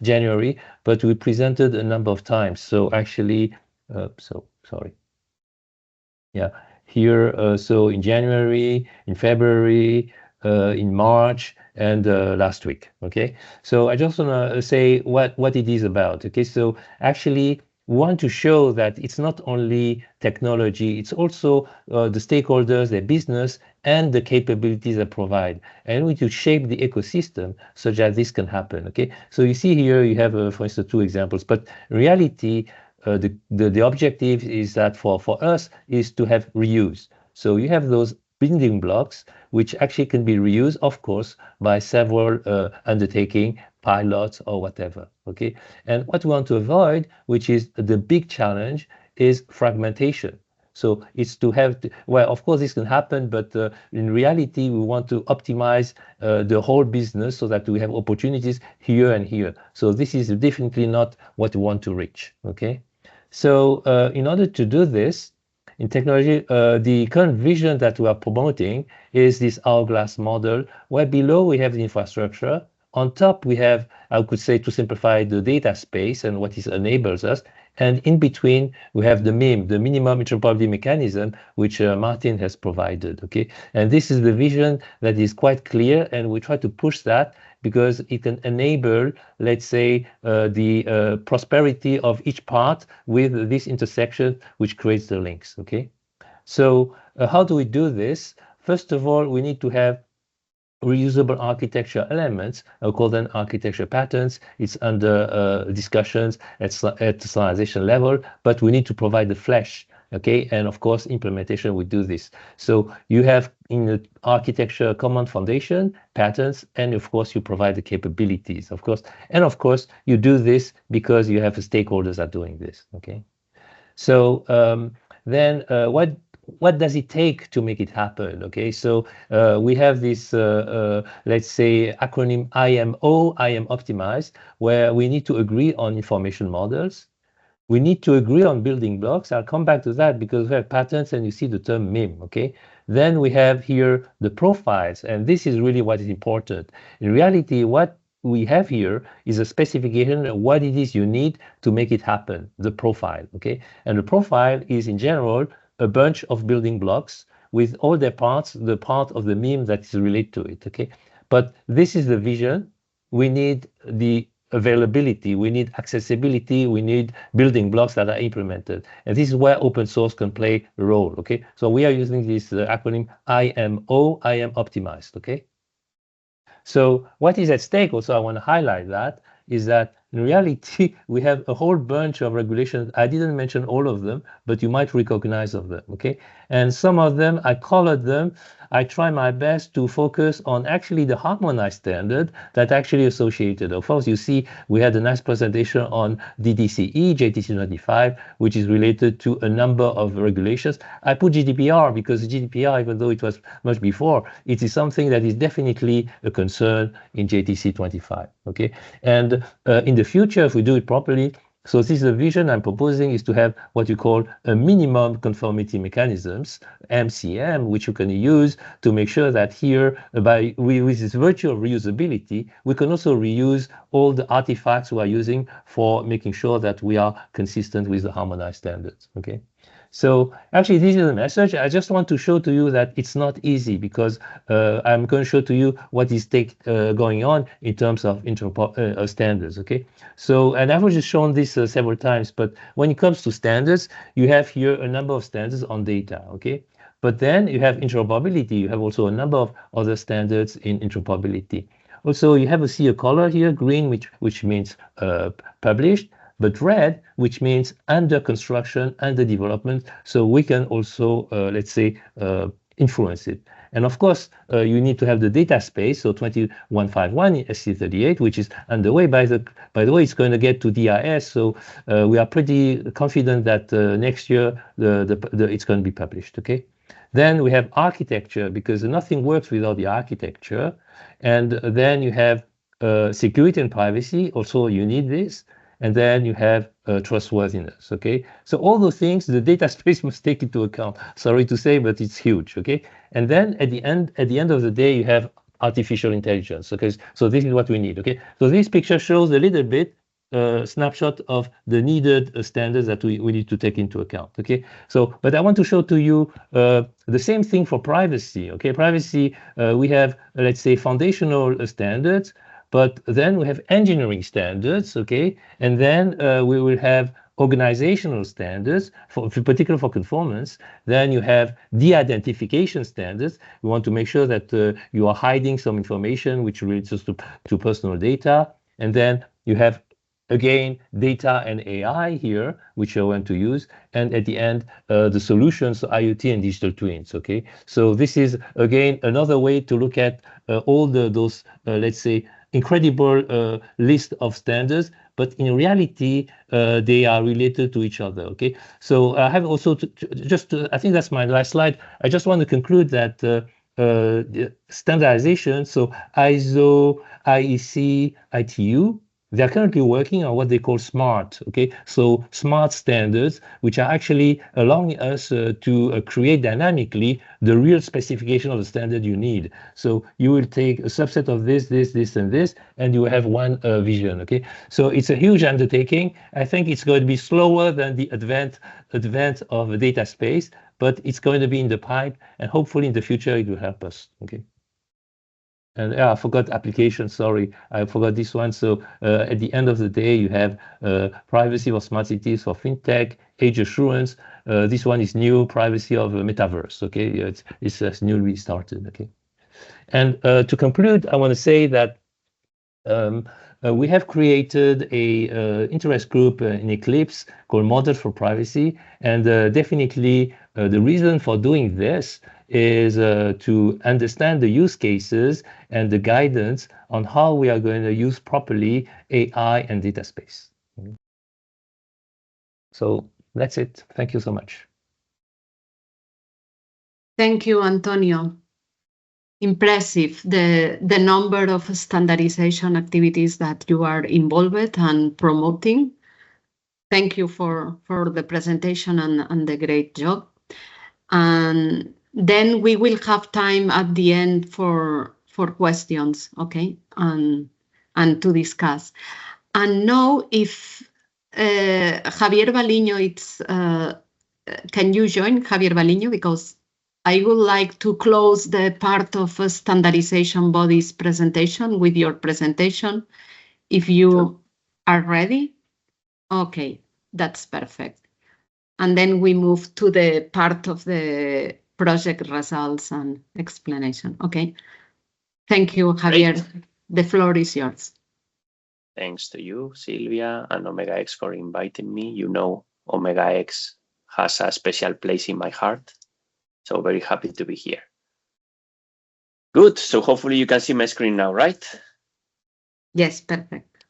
January, but we presented a number of times. So actually, sorry. Yeah, here, so in January, in February, in March, and last week, okay? So I just want to say what it is about, okay? So actually, we want to show that it's not only technology, it's also the stakeholders, their business, and the capabilities they provide. And we need to shape the ecosystem so that this can happen, okay? So you see here, you have, for instance, two examples, but in reality, the objective is that for us is to have reuse. So you have those building blocks, which actually can be reused, of course, by several undertaking, pilots or whatever, okay? And what we want to avoid, which is the big challenge, is fragmentation. So it's to have, well, of course this can happen, but in reality, we want to optimize the whole business so that we have opportunities here and here. So this is definitely not what we want to reach, okay? So in order to do this, in technology, the current vision that we are promoting is this hourglass model, where below we have the infrastructure. On top, we have, I could say, to simplify, the data space and what it enables us. And in between, we have the MIM, the minimum interoperability mechanism, which Martin has provided, okay? And this is the vision that is quite clear, and we try to push that because it can enable, let's say, the prosperity of each part with this intersection, which creates the links, okay? So how do we do this? First of all, we need to have reusable architecture elements, call them architecture patterns. It's under discussions at the standardization level, but we need to provide the flesh, okay? And of course, implementation will do this. So you have in the architecture common foundation, patterns, and of course, you provide the capabilities, of course. And of course, you do this because you have the stakeholders are doing this, okay? So then what does it take to make it happen? Okay, so we have this, let's say, acronym IMO, IM optimized, where we need to agree on information models. We need to agree on building blocks. I'll come back to that because we have patterns and you see the term MIM, okay? Then we have here the profiles, and this is really what is important. In reality, what we have here is a specification of what it is you need to make it happen, the profile, okay? And the profile is, in general, a bunch of building blocks with all their parts, the part of the MIM that is related to it, okay? But this is the vision. We need the availability, we need accessibility, we need building blocks that are implemented. And this is where open source can play a role, okay? So we are using this acronym IMO, IM optimized, okay? So what is at stake, also I want to highlight that, is that in reality, we have a whole bunch of regulations. I didn't mention all of them, but you might recognize of them, okay? And some of them, I colored them. I try my best to focus on actually the harmonized standard that actually associated. Of course, you see, we had a nice presentation on DDCE, JTC25, which is related to a number of regulations. I put GDPR because GDPR, even though it was much before, it is something that is definitely a concern in JTC25, okay? And in the future, if we do it properly, so this is the vision I'm proposing, is to have what you call a minimum conformity mechanisms, MCM, which you can use to make sure that here, with this virtual reusability, we can also reuse all the artifacts we are using for making sure that we are consistent with the harmonized standards, okay? So actually, this is the message. I just want to show to you that it's not easy because I'm going to show to you what is going on in terms of standards, okay? So, and I've just shown this several times, but when it comes to standards, you have here a number of standards on data, okay? But then you have interoperability. You have also a number of other standards in interoperability. Also, you have a color here, green, which means published, but red, which means under construction, under development. So we can also, let's say, influence it. And of course, you need to have the data space, so 2151 SC38, which is underway. By the way, it's going to get to DRS, so we are pretty confident that next year it's going to be published. Okay. Then we have architecture, because nothing works without the architecture. And then you have security and privacy. Also, you need this. And then you have trustworthiness. Okay, so all those things the data space must take into account. Sorry to say, but it's huge. Okay, and then at the end of the day, you have artificial intelligence. Okay, so this is what we need. Okay, so this picture shows a little bit snapshot of the needed standards that we need to take into account. Okay, so but I want to show to you the same thing for privacy. Okay, privacy, we have, let's say, foundational standards. But then we have engineering standards, okay, and then we will have organizational standards, particularly for conformance. Then you have de-identification standards. We want to make sure that you are hiding some information which relates to personal data. And then you have, again, data and AI here, which I want to use. And at the end, the solutions, IoT and digital twins, okay? So this is, again, another way to look at all those, let's say, incredible list of standards, but in reality, they are related to each other, okay? So I have also, I think that's my last slide. I just want to conclude that the standardization, so ISO, IEC, ITU, they're currently working on what they call SMART, okay? So SMART standards, which are actually allowing us to create dynamically the real specification of the standard you need. So you will take a subset of this, and this, and you will have one vision, okay? So it's a huge undertaking. I think it's going to be slower than the advent of a data space, but it's going to be in the pipe, and hopefully in the future it will help us, okay? And yeah, I forgot application, sorry, I forgot this one. So at the end of the day, you have privacy for smart cities, for fintech, age assurance. This one is new, privacy of metaverse, okay? It's newly started, okay? And to conclude, I want to say that we have created a interest group in Eclipse called Model for Privacy. And definitely the reason for doing this is to understand the use cases and the guidance on how we are going to use properly AI and data space. So that's it. Thank you so much. Thank you, Antonio. Impressive, the number of standardization activities that you are involved and promoting. Thank you for the presentation and the great job. And then we will have time at the end for questions, okay, and to discuss. And now, if Javier Baliño, can you join, Javier Baliño, because I would like to close the part of standardization bodies presentation with your presentation, if you are ready. Okay, that's perfect. And then we move to the part of the project results and explanation. Okay. Thank you, Javier. Great. The floor is yours. Thanks to you, Silvia, and OMEGA-X for inviting me. You know, OMEGA-X has a special place in my heart. So very happy to be here. Good. So hopefully you can see my screen now, right? Yes, perfect.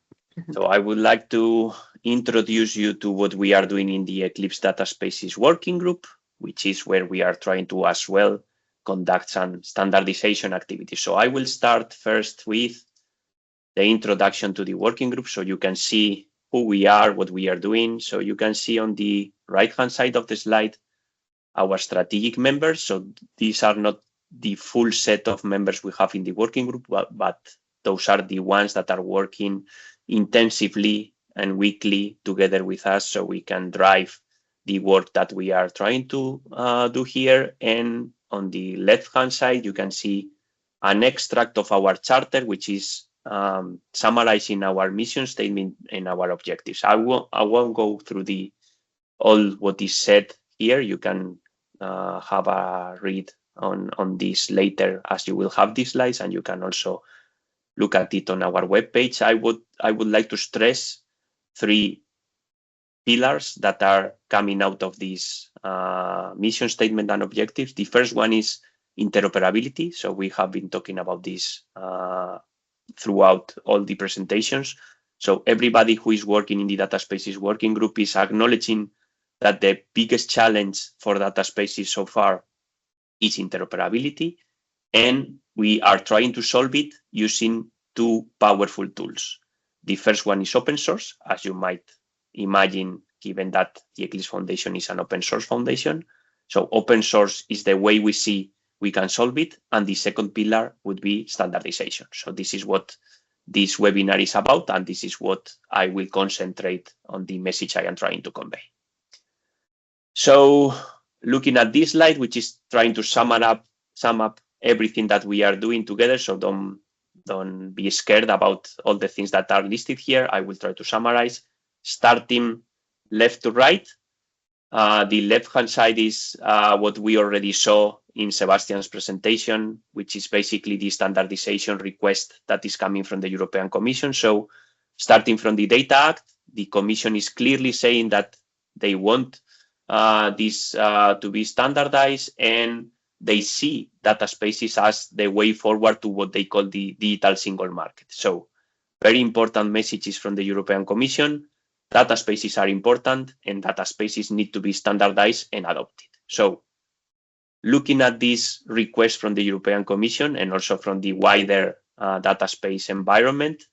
So I would like to introduce you to what we are doing in the Eclipse Data Spaces Working Group, which is where we are trying to as well conduct some standardization activities. So I will start first with the introduction to the working group so you can see who we are, what we are doing. So you can see on the right-hand side of the slide our strategic members. So these are not the full set of members we have in the working group, but those are the ones that are working intensively and weekly together with us so we can drive the work that we are trying to do here. And on the left-hand side, you can see an extract of our charter, which is summarizing our mission statement and our objectives. I won't go through all what is said here. You can have a read on this later as you will have these slides, and you can also look at it on our webpage. I would like to stress 3 pillars that are coming out of this mission statement and objectives. The first one is interoperability. So we have been talking about this throughout all the presentations. So everybody who is working in the data spaces working group is acknowledging that the biggest challenge for data spaces so far is interoperability, and we are trying to solve it using two powerful tools. The first one is open source, as you might imagine, given that the Eclipse Foundation is an open source foundation. So open source is the way we see we can solve it. And the second pillar would be standardization. So this is what this webinar is about, and this is what I will concentrate on, the message I am trying to convey. So looking at this slide, which is trying to sum up everything that we are doing together, so don't be scared about all the things that are listed here. I will try to summarize, starting left to right. The left-hand side is what we already saw in Sebastian's presentation, which is basically the standardization request that is coming from the European Commission. So starting from the Data Act, the Commission is clearly saying that they want this to be standardized, and they see data spaces as the way forward to what they call the digital single market. So very important messages from the European Commission. Data spaces are important, and data spaces need to be standardized and adopted. So looking at this request from the European Commission and also from the wider data space environment,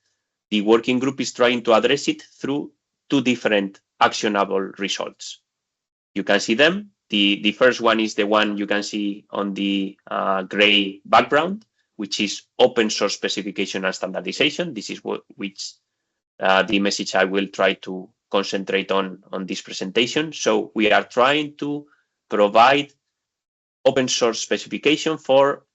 the working group is trying to address it through two different actionable results. You can see them. The first one is the one you can see on the gray background, which is open source specification and standardization. This is the message I will try to concentrate on this presentation. So we are trying to provide open source specification for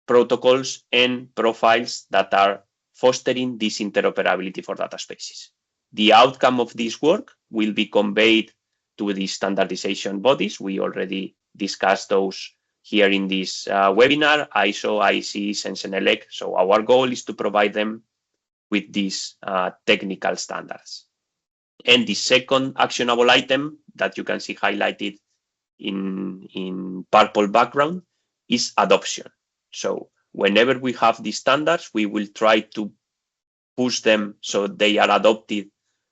protocols and profiles that are fostering this interoperability for data spaces. The outcome of this work will be conveyed to the standardization bodies. We already discussed those here in this webinar, ISO, IEC, Sensenelec. So our goal is to provide them with these technical standards. And the second actionable item that you can see highlighted in purple background is adoption. So whenever we have these standards, we will try to push them so they are adopted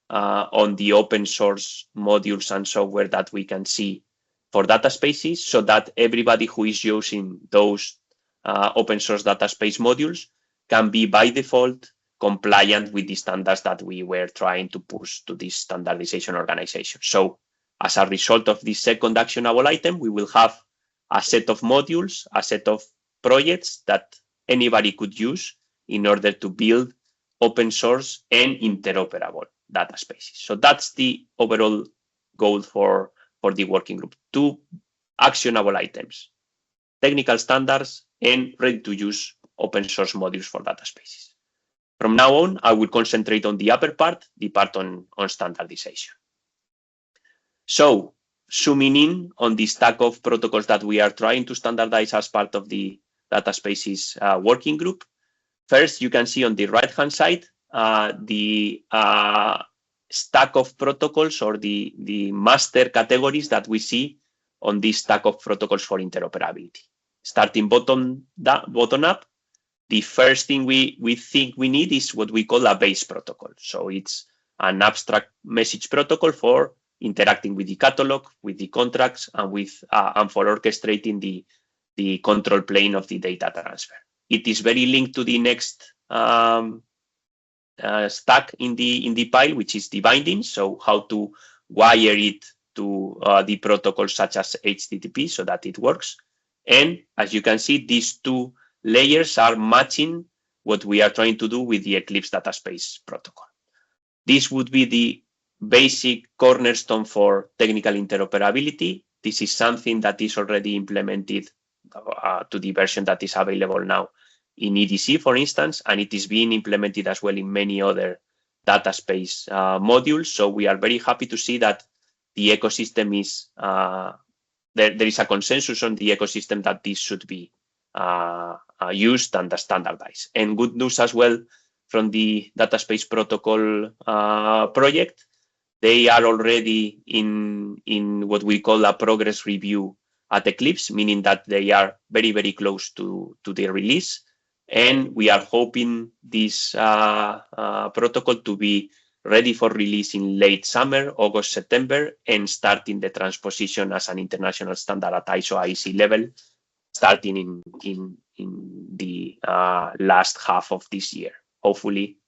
on the open source modules and software that we can see for data spaces, so that everybody who is using those open source data space modules can be by default compliant with the standards that we were trying to push to this standardization organization. So as a result of this second actionable item, we will have a set of modules, a set of projects that anybody could use in order to build open source and interoperable data spaces. So that's the overall goal for the working group. Two actionable items: technical standards and ready-to-use open source modules for data spaces. From now on, I will concentrate on the upper part, the part on standardization. So zooming in on the stack of protocols that we are trying to standardize as part of the data spaces working group. First, you can see on the right-hand side the stack of protocols, or the master categories that we see on this stack of protocols for interoperability. Starting bottom up, the first thing we think we need is what we call a base protocol. So it's an abstract message protocol for interacting with the catalog, with the contracts, and for orchestrating the control plane of the data transfer. It is very linked to the next stack in the pile, which is the binding. So how to wire it to the protocols such as HTTP so that it works. And as you can see, these two layers are matching what we are trying to do with the Eclipse data space protocol. This would be the basic cornerstone for technical interoperability. This is something that is already implemented to the version that is available now in EDC, for instance, and it is being implemented as well in many other data space modules. So we are very happy to see that the ecosystem is, there is a consensus on the ecosystem that this should be used and standardized. And good news as well from the data space protocol project. They are already in what we call a progress review at Eclipse, meaning that they are very, very close to the release. And we are hoping this protocol to be ready for release in late summer, August, September, and starting the transposition as an international standard at ISO IEC level, starting in the last half of this year, hopefully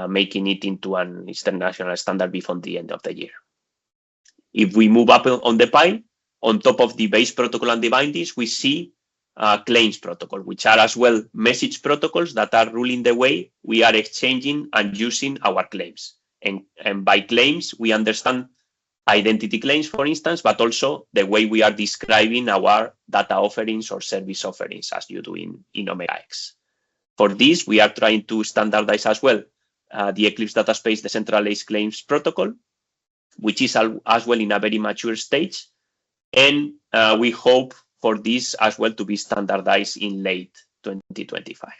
making it into an international standard before the end of the year. If we move up on the pile, on top of the base protocol and the bindings, we see claims protocol, which are as well message protocols that are ruling the way we are exchanging and using our claims. And by claims, we understand identity claims, for instance, but also the way we are describing our data offerings or service offerings, as you do in OMEGA-X. For this, we are trying to standardize as well the Eclipse Data Space Decentralized Claims Protocol, which is as well in a very mature stage. And we hope for this as well to be standardized in late 2025.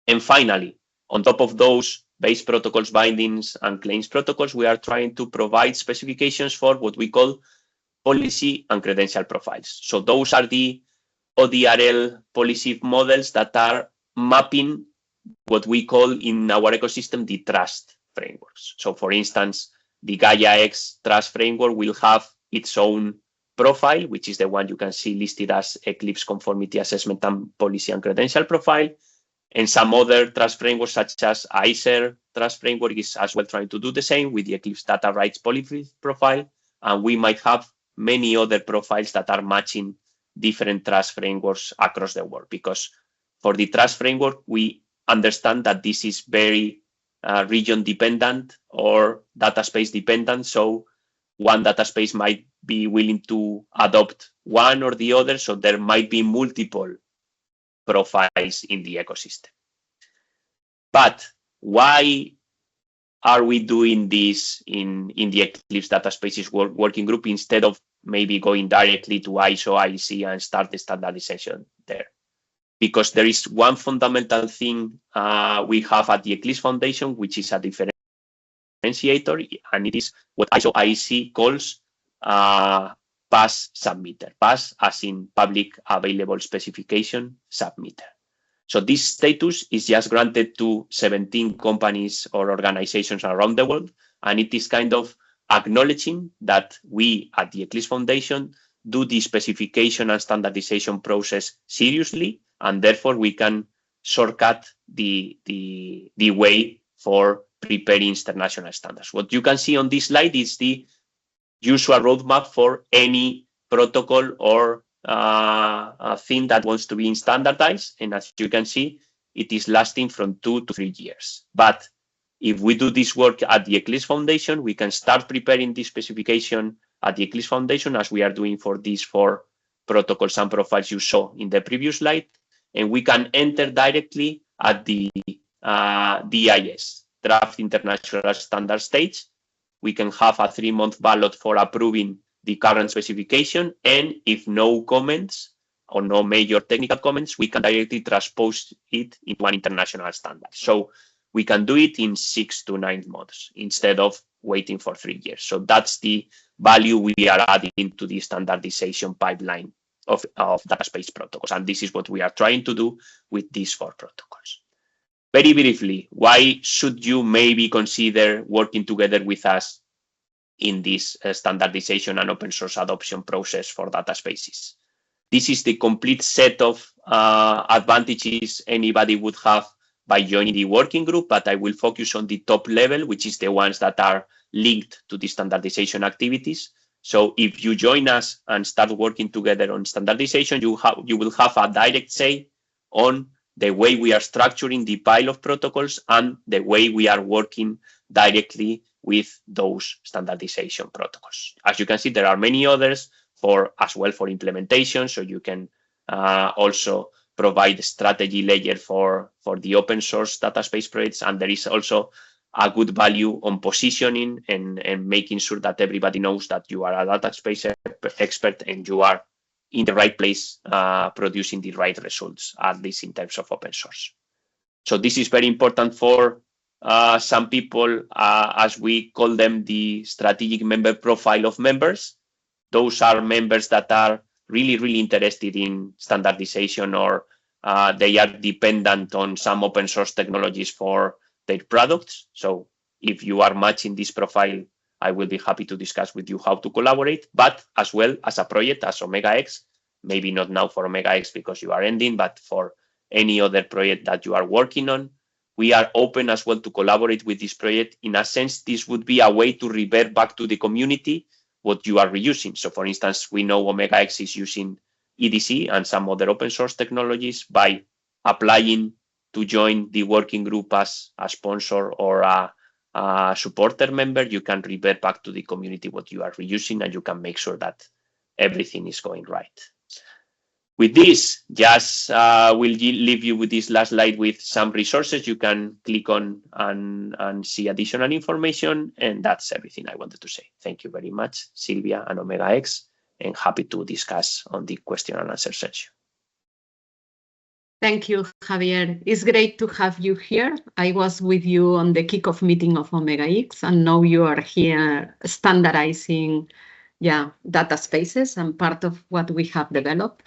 And finally, on top of those base protocols, bindings, and claims protocols, we are trying to provide specifications for what we call policy and credential profiles. So those are the ODRL policy models that are mapping what we call in our ecosystem the trust frameworks. So for instance, the Gaia-X trust framework will have its own profile, which is the one you can see listed as Eclipse Conformity Assessment and Policy and Credential Profile. And some other trust frameworks, such as ICER trust framework, is as well trying to do the same with the Eclipse Data Rights Policy Profile. And we might have many other profiles that are matching different trust frameworks across the world, because for the trust framework, we understand that this is very region dependent or data space dependent. So one data space might be willing to adopt one or the other. So there might be multiple profiles in the ecosystem. But why are we doing this in the Eclipse Data Spaces working group instead of maybe going directly to ISO, IEC and start the standardization there? Because there is one fundamental thing we have at the Eclipse Foundation, which is a differentiator, and it is what ISO IEC calls PAS submitter. PAS as in public available specification submitter. So this status is just granted to 17 companies or organizations around the world, and it is kind of acknowledging that we at the Eclipse Foundation do the specification and standardization process seriously, and therefore we can shortcut the way for preparing international standards. What you can see on this slide is the usual roadmap for any protocol or a thing that wants to be standardized. And as you can see, it is lasting from 2 to 3 years. But if we do this work at the Eclipse Foundation, we can start preparing this specification at the Eclipse Foundation, as we are doing for these 4 protocols and profiles you saw in the previous slide. And we can enter directly at the DIS, Draft International Standard stage. We can have a 3-month ballot for approving the current specification. And if no comments or no major technical comments, we can directly transpose it into an international standard. So we can do it in 6 to 9 months instead of waiting for 3 years. So that's the value we are adding to the standardization pipeline of data space protocols. And this is what we are trying to do with these 4 protocols. Very briefly, why should you maybe consider working together with us in this standardization and open source adoption process for data spaces? This is the complete set of advantages anybody would have by joining the working group, but I will focus on the top level, which is the ones that are linked to the standardization activities. So if you join us and start working together on standardization, you will have a direct say on the way we are structuring the pile of protocols and the way we are working directly with those standardization protocols. As you can see, there are many others as well for implementation. So you can also provide a strategy layer for the open source data space projects. And there is also a good value on positioning and making sure that everybody knows that you are a data space expert and you are in the right place producing the right results, at least in terms of open source. So this is very important for some people, as we call them, the strategic member profile of members. Those are members that are really interested in standardization, or they are dependent on some open source technologies for their products. So if you are matching this profile, I will be happy to discuss with you how to collaborate, but as well as a project as OMEGA-X, maybe not now for OMEGA-X because you are ending, but for any other project that you are working on. We are open as well to collaborate with this project. In a sense, this would be a way to revert back to the community what you are reusing. So for instance, we know OMEGA-X is using EDC and some other open source technologies. By applying to join the working group as a sponsor or a supporter member, you can revert back to the community what you are reusing, and you can make sure that everything is going right. With this, just we'll leave you with this last slide with some resources you can click on and see additional information. And that's everything I wanted to say. Thank you very much, Silvia and OMEGA-X, and happy to discuss on the question and answer section. Thank you, Javier. It's great to have you here. I was with you on the kickoff meeting of OMEGA-X, and now you are here standardizing data spaces and part of what we have developed.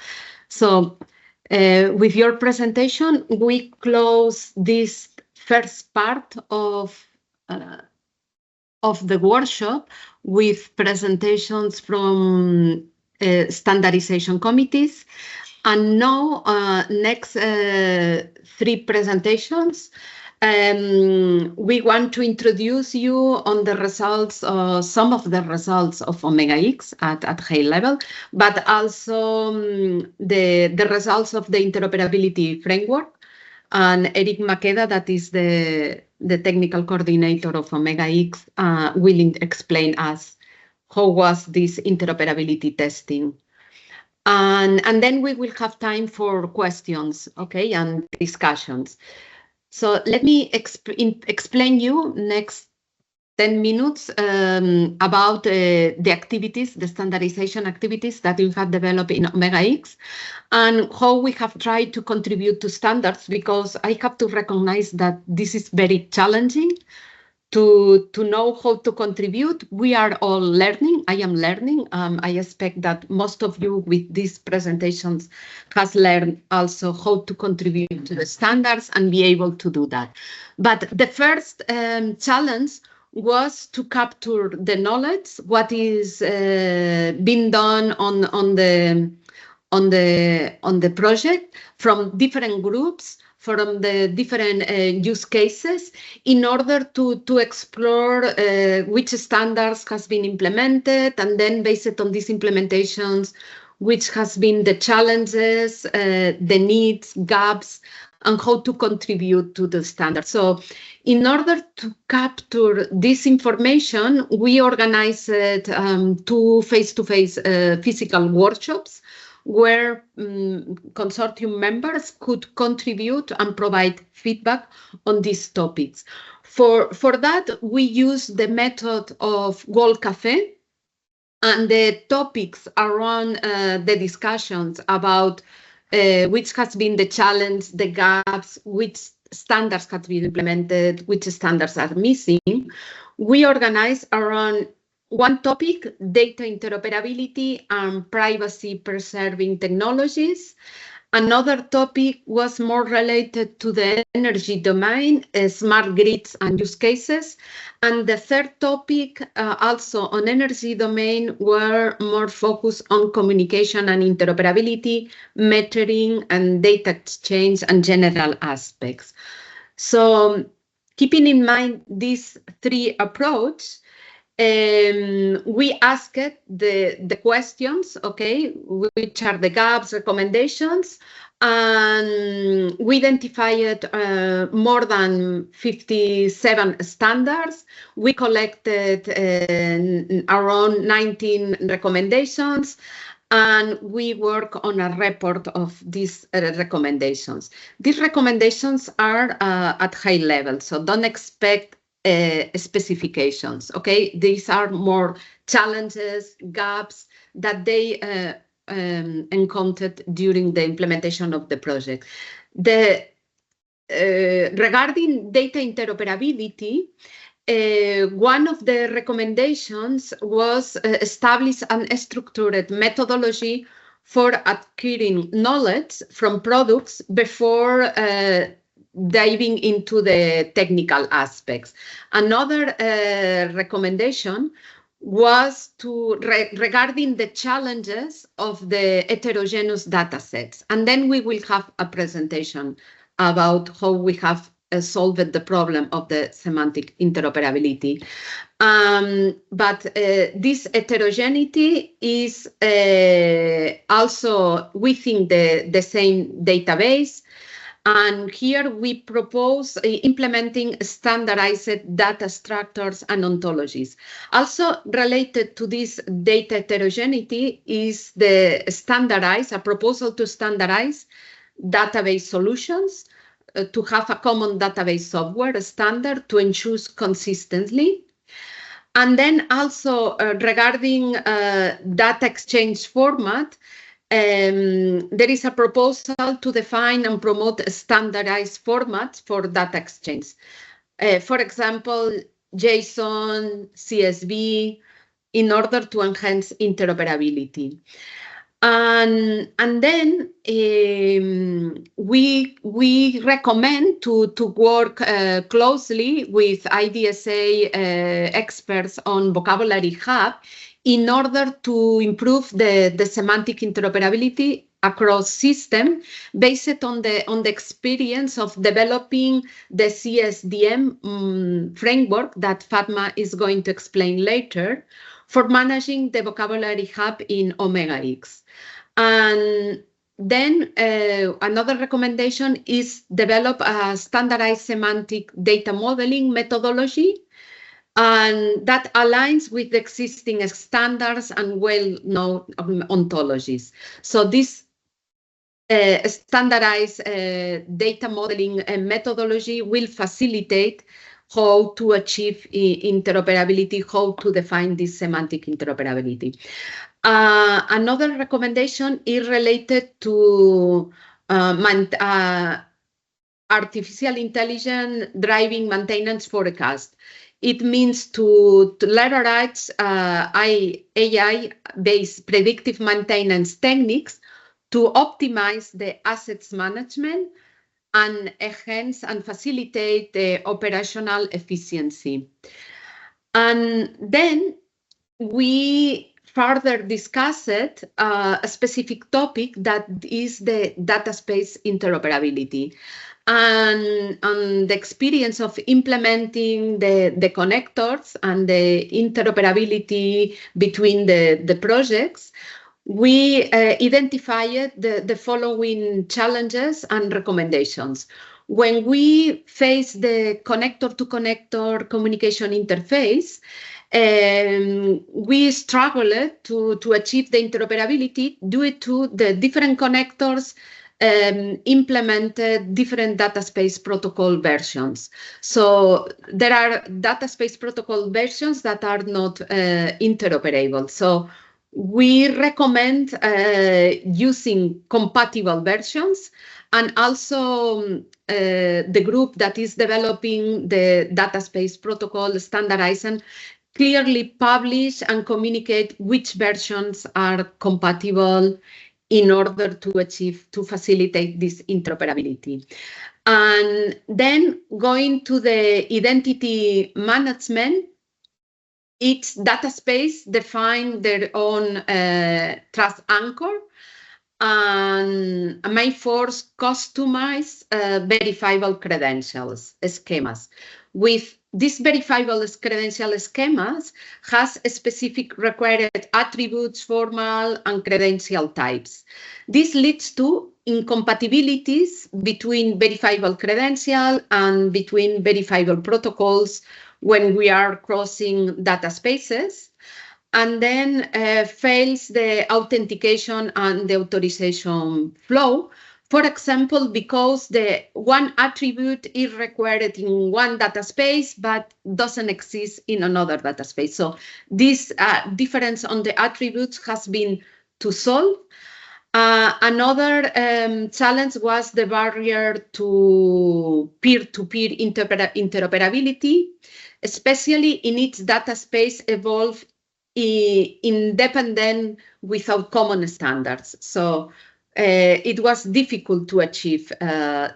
So with your presentation, we close this first part of the workshop with presentations from standardization committees. And now, next 3 presentations, we want to introduce you on the results, some of the results of OMEGA-X at high level, but also the results of the interoperability framework. And Eric Makeda, that is the technical coordinator of OMEGA-X, will explain us how was this interoperability testing. And then we will have time for questions, okay, and discussions. So let me explain you next 10 minutes about the activities, the standardization activities that we have developed in OMEGA-X, and how we have tried to contribute to standards, because I have to recognize that this is very challenging to know how to contribute. We are all learning. I am learning. I expect that most of you with these presentations has learned also how to contribute to the standards and be able to do that. But the first challenge was to capture the knowledge, what is being done on the project from different groups, from the different use cases, in order to explore which standards has been implemented, and then based on these implementations, which has been the challenges, the needs, gaps, and how to contribute to the standard. So in order to capture this information, we organized 2 face-to-face physical workshops where consortium members could contribute and provide feedback on these topics. For that, we use the method of World Cafe, and the topics around the discussions about which has been the challenge, the gaps, which standards have been implemented, which standards are missing. We organize around one topic, data interoperability and privacy preserving technologies. Another topic was more related to the energy domain, smart grids and use cases. And the third topic, also on energy domain, were more focused on communication and interoperability, metering and data exchange and general aspects. So keeping in mind these 3 approaches, we asked the questions, okay, which are the gaps, recommendations, and we identified more than 57 standards. We collected around 19 recommendations, and we work on a report of these recommendations. These recommendations are at high level, so don't expect specifications, okay? These are more challenges, gaps that they encountered during the implementation of the project. Regarding data interoperability, one of the recommendations was establish a structured methodology for acquiring knowledge from products before diving into the technical aspects. Another recommendation was regarding the challenges of the heterogeneous data sets. And then we will have a presentation about how we have solved the problem of the semantic interoperability. But this heterogeneity is also within the same database. And here we propose implementing standardized data structures and ontologies. Also related to this data heterogeneity is a proposal to standardize database solutions, to have a common database software standard to ensure consistency. And then also regarding data exchange format, there is a proposal to define and promote standardized formats for data exchange. For example, JSON, CSV, in order to enhance interoperability. And then we recommend to work closely with IDSA experts on Vocabulary Hub in order to improve the semantic interoperability across systems based on the experience of developing the CSDM framework that Fatma is going to explain later for managing the Vocabulary Hub in OMEGA-X. And then another recommendation is develop a standardized semantic data modeling methodology, and that aligns with the existing standards and well-known ontologies. So this standardized data modeling methodology will facilitate how to achieve interoperability, how to define this semantic interoperability. Another recommendation is related to artificial intelligence driving maintenance forecast. It means to leverage AI-based predictive maintenance techniques to optimize the assets management and enhance and facilitate the operational efficiency. And then we further discussed a specific topic that is the data space interoperability. And the experience of implementing the connectors and the interoperability between the projects, we identified the following challenges and recommendations. When we face the connector-to-connector communication interface, we struggled to achieve the interoperability due to the different connectors implemented different data space protocol versions. So there are data space protocol versions that are not interoperable. So we recommend using compatible versions, and also the group that is developing the data space protocol standardization clearly publish and communicate which versions are compatible in order to facilitate this interoperability. And then going to the identity management, each data space define their own trust anchor and may force customized verifiable credentials schemas. With these verifiable credential schemas has specific required attributes, formal and credential types. This leads to incompatibilities between verifiable credential and between verifiable protocols when we are crossing data spaces, and then fails the authentication and the authorization flow. For example, because the one attribute is required in one data space, but doesn't exist in another data space. So this difference on the attributes has been to solve. Another challenge was the barrier to peer-to-peer interoperability, especially in each data space evolve independent without common standards. So it was difficult to achieve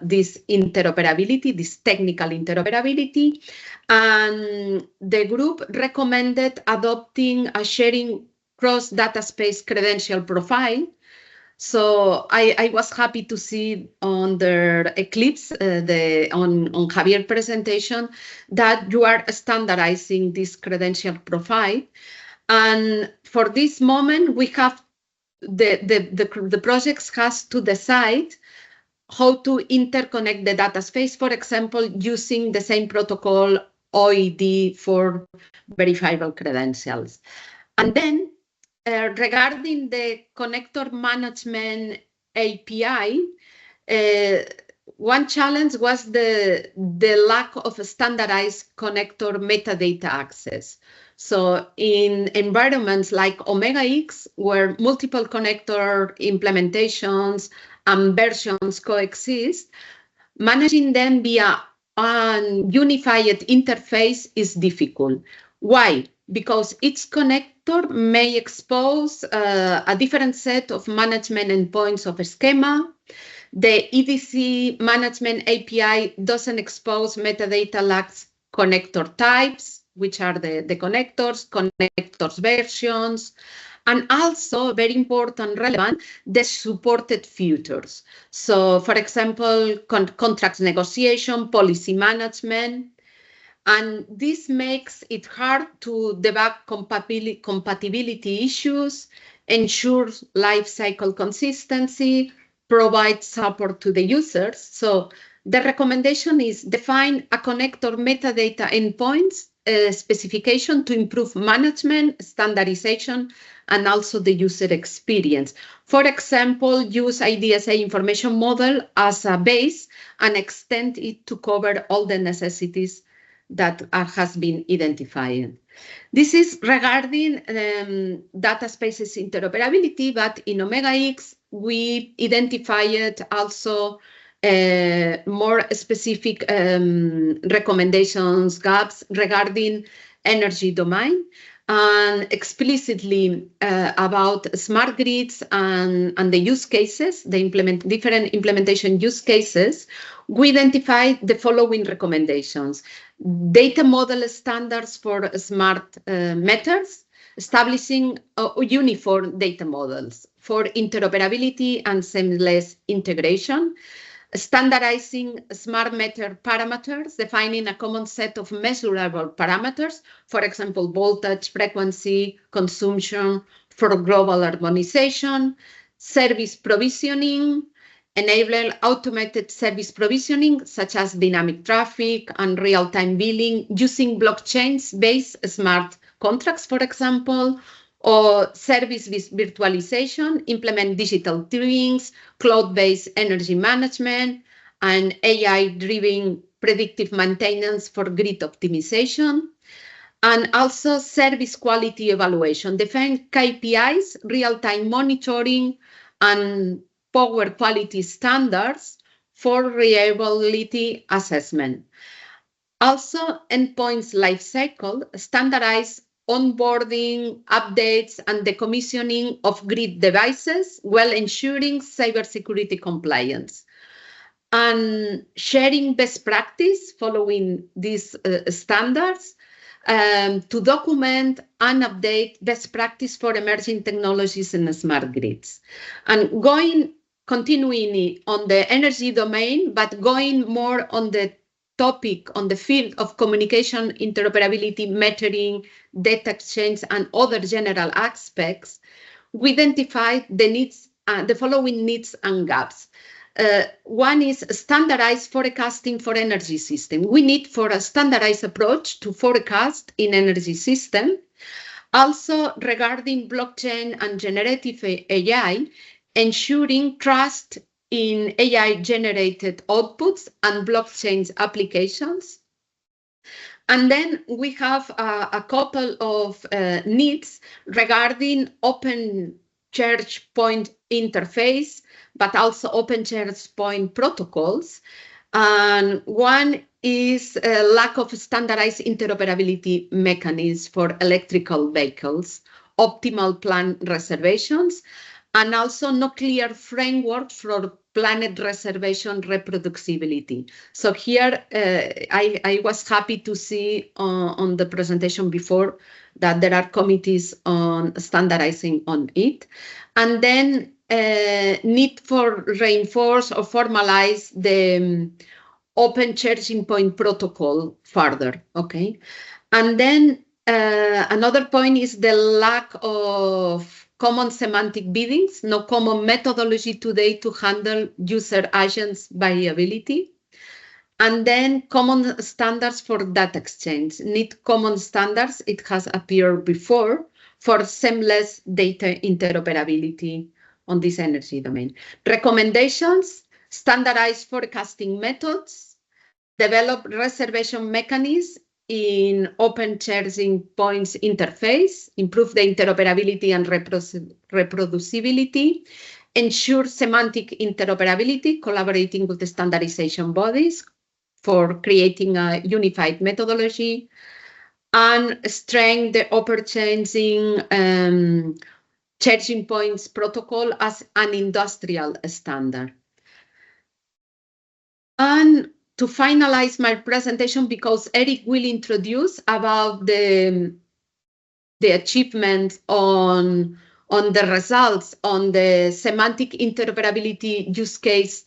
this interoperability, this technical interoperability. And the group recommended adopting a sharing cross data space credential profile. So I was happy to see on their Eclipse, on Javier's presentation, that you are standardizing this credential profile. And for this moment, we have the projects has to decide how to interconnect the data space, for example, using the same protocol OED for verifiable credentials. And then regarding the connector management API, one challenge was the lack of a standardized connector metadata access. So in environments like OMEGA-X, where multiple connector implementations and versions coexist, managing them via a unified interface is difficult. Why? Because each connector may expose a different set of management endpoints of a schema. The EDC management API doesn't expose metadata lacks connector types, which are the connectors versions, and also, very important, relevant, the supported features. So, for example, contracts negotiation, policy management, and this makes it hard to debug compatibility issues, ensure lifecycle consistency, provide support to the users. So the recommendation is define a connector metadata endpoints specification to improve management, standardization, and also the user experience. For example, use IDSA information model as a base and extend it to cover all the necessities that has been identified. This is regarding data spaces interoperability, but in OMEGA-X, we identified also more specific recommendations, gaps regarding energy domain, and explicitly about smart grids and the use cases, the different implementation use cases. We identified the following recommendations: data model standards for smart meters, establishing uniform data models for interoperability and seamless integration, standardizing smart meter parameters, defining a common set of measurable parameters, for example, voltage, frequency, consumption for global harmonization, service provisioning, enable automated service provisioning, such as dynamic traffic and real-time billing, using blockchains-based smart contracts, for example, or service virtualization, implement digital twins, cloud-based energy management, and AI-driven predictive maintenance for grid optimization, and also service quality evaluation, define KPIs, real-time monitoring, and power quality standards for reliability assessment. Also, endpoints lifecycle, standardize onboarding, updates, and decommissioning of grid devices while ensuring cybersecurity compliance. And sharing best practice following these standards to document and update best practice for emerging technologies in smart grids. And continuing on the energy domain, but going more on the topic on the field of communication, interoperability, metering, data exchange, and other general aspects, we identified the needs, the following needs and gaps. One is standardized forecasting for energy system. We need for a standardized approach to forecast in energy system. Also regarding blockchain and generative AI, ensuring trust in AI-generated outputs and blockchain applications. And then we have a couple of needs regarding open charge point interface, but also open charge point protocols. And one is a lack of standardized interoperability mechanisms for electrical vehicles, optimal plan reservations, and also no clear framework for planned reservation reproducibility. So here I was happy to see on the presentation before that there are committees on standardizing on it. And then need for reinforce or formalize the open charging point protocol further, okay? And then another point is the lack of common semantic biddings, no common methodology today to handle user agents variability. And then common standards for data exchange. Need common standards, it has appeared before, for seamless data interoperability on this energy domain. Recommendations, standardized forecasting methods, develop reservation mechanisms in open charging points interface, improve the interoperability and reproducibility, ensure semantic interoperability, collaborating with the standardization bodies for creating a unified methodology, and strengthen the open charging points protocol as an industrial standard. And to finalize my presentation, because Eric will introduce about the achievements on the results on the semantic interoperability use case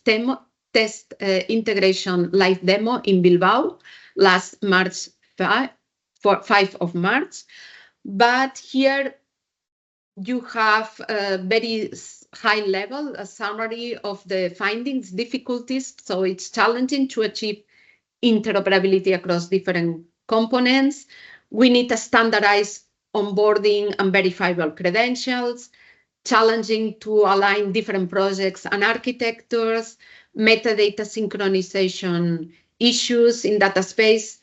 test integration live demo in Bilbao last March 5 of March. But here you have a very high level, a summary of the findings, difficulties. So it's challenging to achieve interoperability across different components. We need a standardized onboarding and verifiable credentials, challenging to align different projects and architectures, metadata synchronization issues in data space,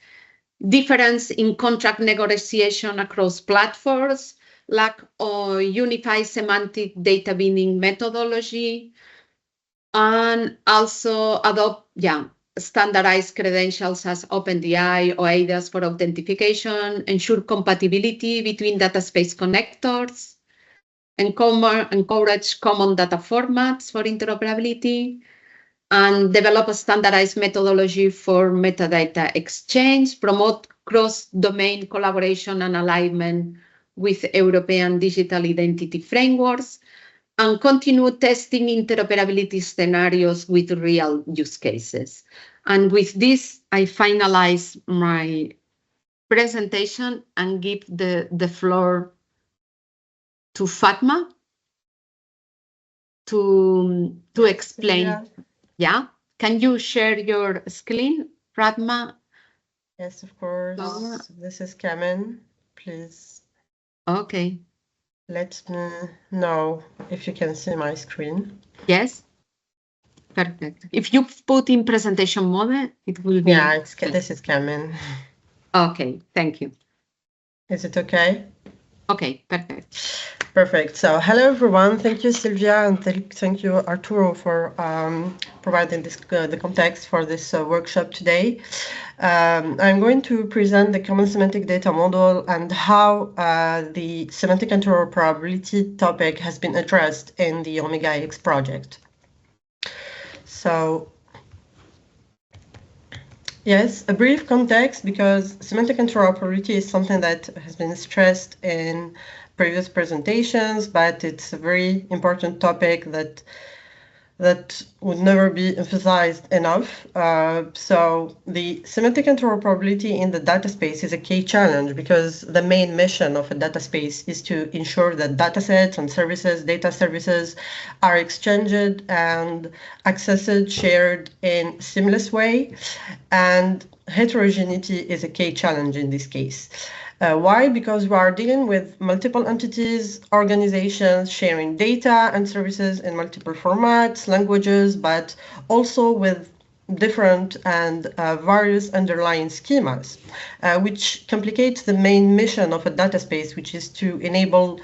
difference in contract negotiation across platforms, lack of unified semantic data binding methodology, and also adopt standardized credentials as OpenDI or ADAS for authentication, ensure compatibility between data space connectors, encourage common data formats for interoperability, and develop a standardized methodology for metadata exchange, promote cross-domain collaboration and alignment with European digital identity frameworks, and continue testing interoperability scenarios with real use cases. And with this, I finalize my presentation and give the floor to Fatma to explain. Yeah, can you share your screen, Fatma? Yes, of course. This is Carmen, please. Okay. Let me know if you can see my screen. Yes. Perfect. If you put in presentation mode, it will be. Yeah, this is Carmen. Okay, thank you. Is it okay? Okay, perfect. Perfect. So hello, everyone. Thank you, Sylvia, and thank you, Arturo, for providing this the context for this workshop today. I'm going to present the common semantic data model and how the semantic interoperability topic has been addressed in the OMEGA-X project. So, yes, a brief context, because semantic interoperability is something that has been stressed in previous presentations, but it's a very important topic that would never be emphasized enough. So the semantic interoperability in the data space is a key challenge, because the main mission of a data space is to ensure that datasets and services, data services, are exchanged and accessed, shared in a seamless way. And heterogeneity is a key challenge in this case. Why? Because we are dealing with multiple entities, organizations sharing data and services in multiple formats, languages, but also with different and various underlying schemas, which complicates the main mission of a data space, which is to enable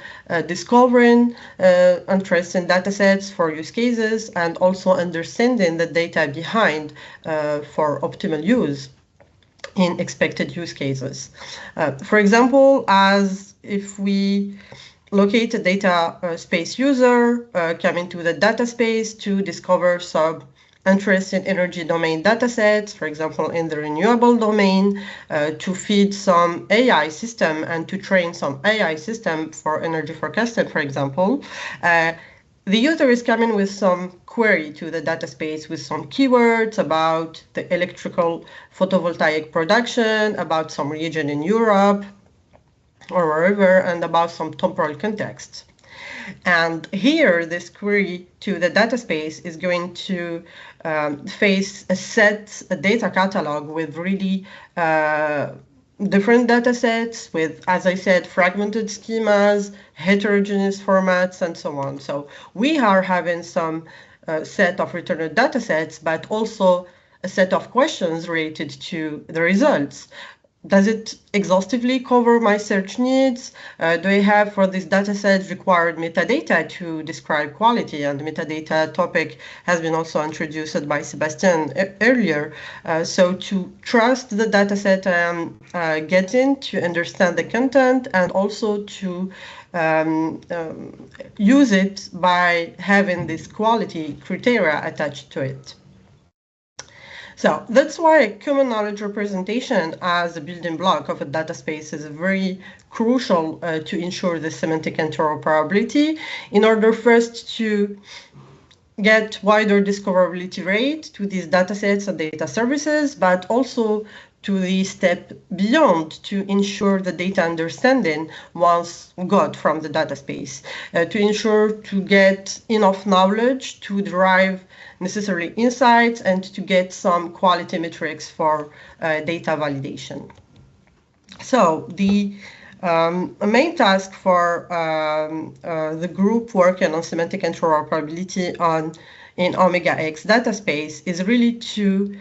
discovering interest in datasets for use cases, and also understanding the data behind for optimal use. in expected use cases. For example, as if we locate a data space user, come into the data space to discover some interest in energy domain datasets, for example, in the renewable domain, to feed some AI system and to train some AI system for energy forecasting, for example. The user is coming with some query to the data space with some keywords about the electrical photovoltaic production, about some region in Europe or wherever, and about some temporal context. And here, this query to the data space is going to face a data catalog with really different data sets with, as I said, fragmented schemas, heterogeneous formats, and so on. So we are having some set of returned data sets, but also a set of questions related to the results. Does it exhaustively cover my search needs? Do I have for this dataset required metadata to describe quality? And the metadata topic has been also introduced by Sebastian earlier. So to trust the dataset I'm getting, to understand the content, and also to use it by having this quality criteria attached to it. So that's why common knowledge representation as a building block of a data space is very crucial to ensure the semantic interoperability in order first to get wider discoverability rate to these datasets and data services, but also to the step beyond to ensure the data understanding once got from the data space, to ensure to get enough knowledge to derive necessary insights and to get some quality metrics for data validation. So the main task for the group working on semantic interoperability in OMEGA-X data space is really to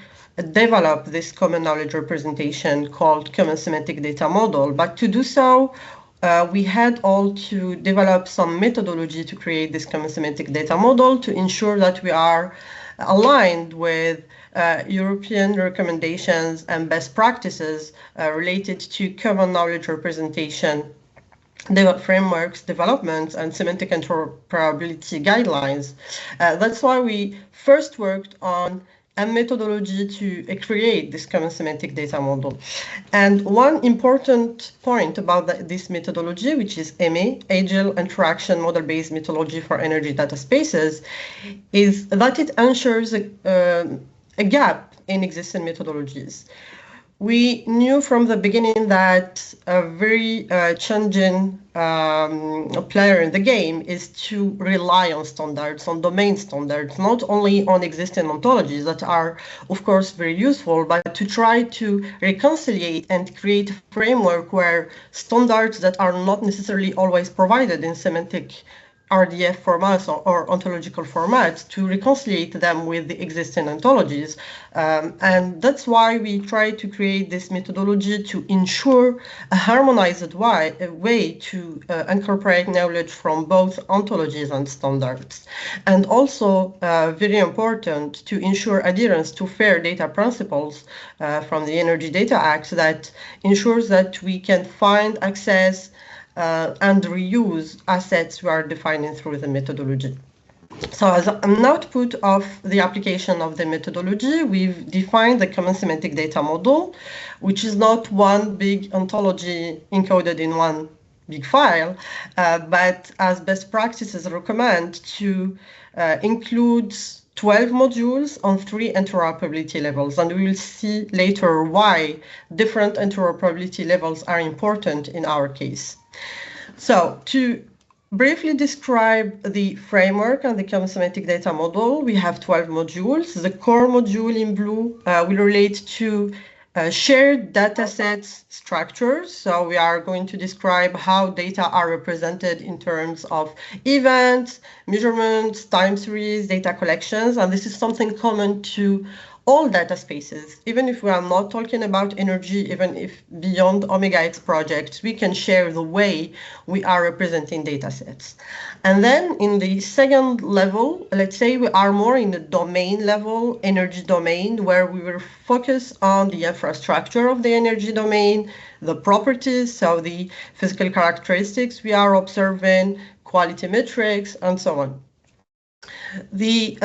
develop this common knowledge representation called Common Semantic Data Model. But to do so, we had all to develop some methodology to create this Common Semantic Data Model to ensure that we are aligned with European recommendations and best practices related to common knowledge representation frameworks, developments, and semantic interoperability guidelines. That's why we first worked on a methodology to create this common semantic data model. And one important point about this methodology, which is AME, Agile Interaction Model-Based Methodology for Energy Data Spaces, is that it ensures a gap in existing methodologies. We knew from the beginning that a very challenging player in the game is to rely on standards, on domain standards, not only on existing ontologies that are, of course, very useful, but to try to reconcile and create a framework where standards that are not necessarily always provided in semantic RDF formats or ontological formats to reconcile them with the existing ontologies. And that's why we try to create this methodology to ensure a harmonized way to incorporate knowledge from both ontologies and standards. And also, very important, to ensure adherence to fair data principles from the Energy Data Act that ensures that we can find, access, and reuse assets we are defining through the methodology. So as an output of the application of the methodology, we've defined the common semantic data model, which is not one big ontology encoded in one big file, but as best practices recommend to include 12 modules on 3 interoperability levels. And we will see later why different interoperability levels are important in our case. So to briefly describe the framework and the common semantic data model, we have 12 modules. The core module in blue will relate to shared data sets structures. So we are going to describe how data are represented in terms of events, measurements, time series, data collections. And this is something common to all data spaces, even if we are not talking about energy, even if beyond OMEGA-X projects, we can share the way we are representing data sets. And then in the second level, let's say we are more in the domain level, energy domain, where we will focus on the infrastructure of the energy domain, the properties, so the physical characteristics we are observing, quality metrics, and so on. The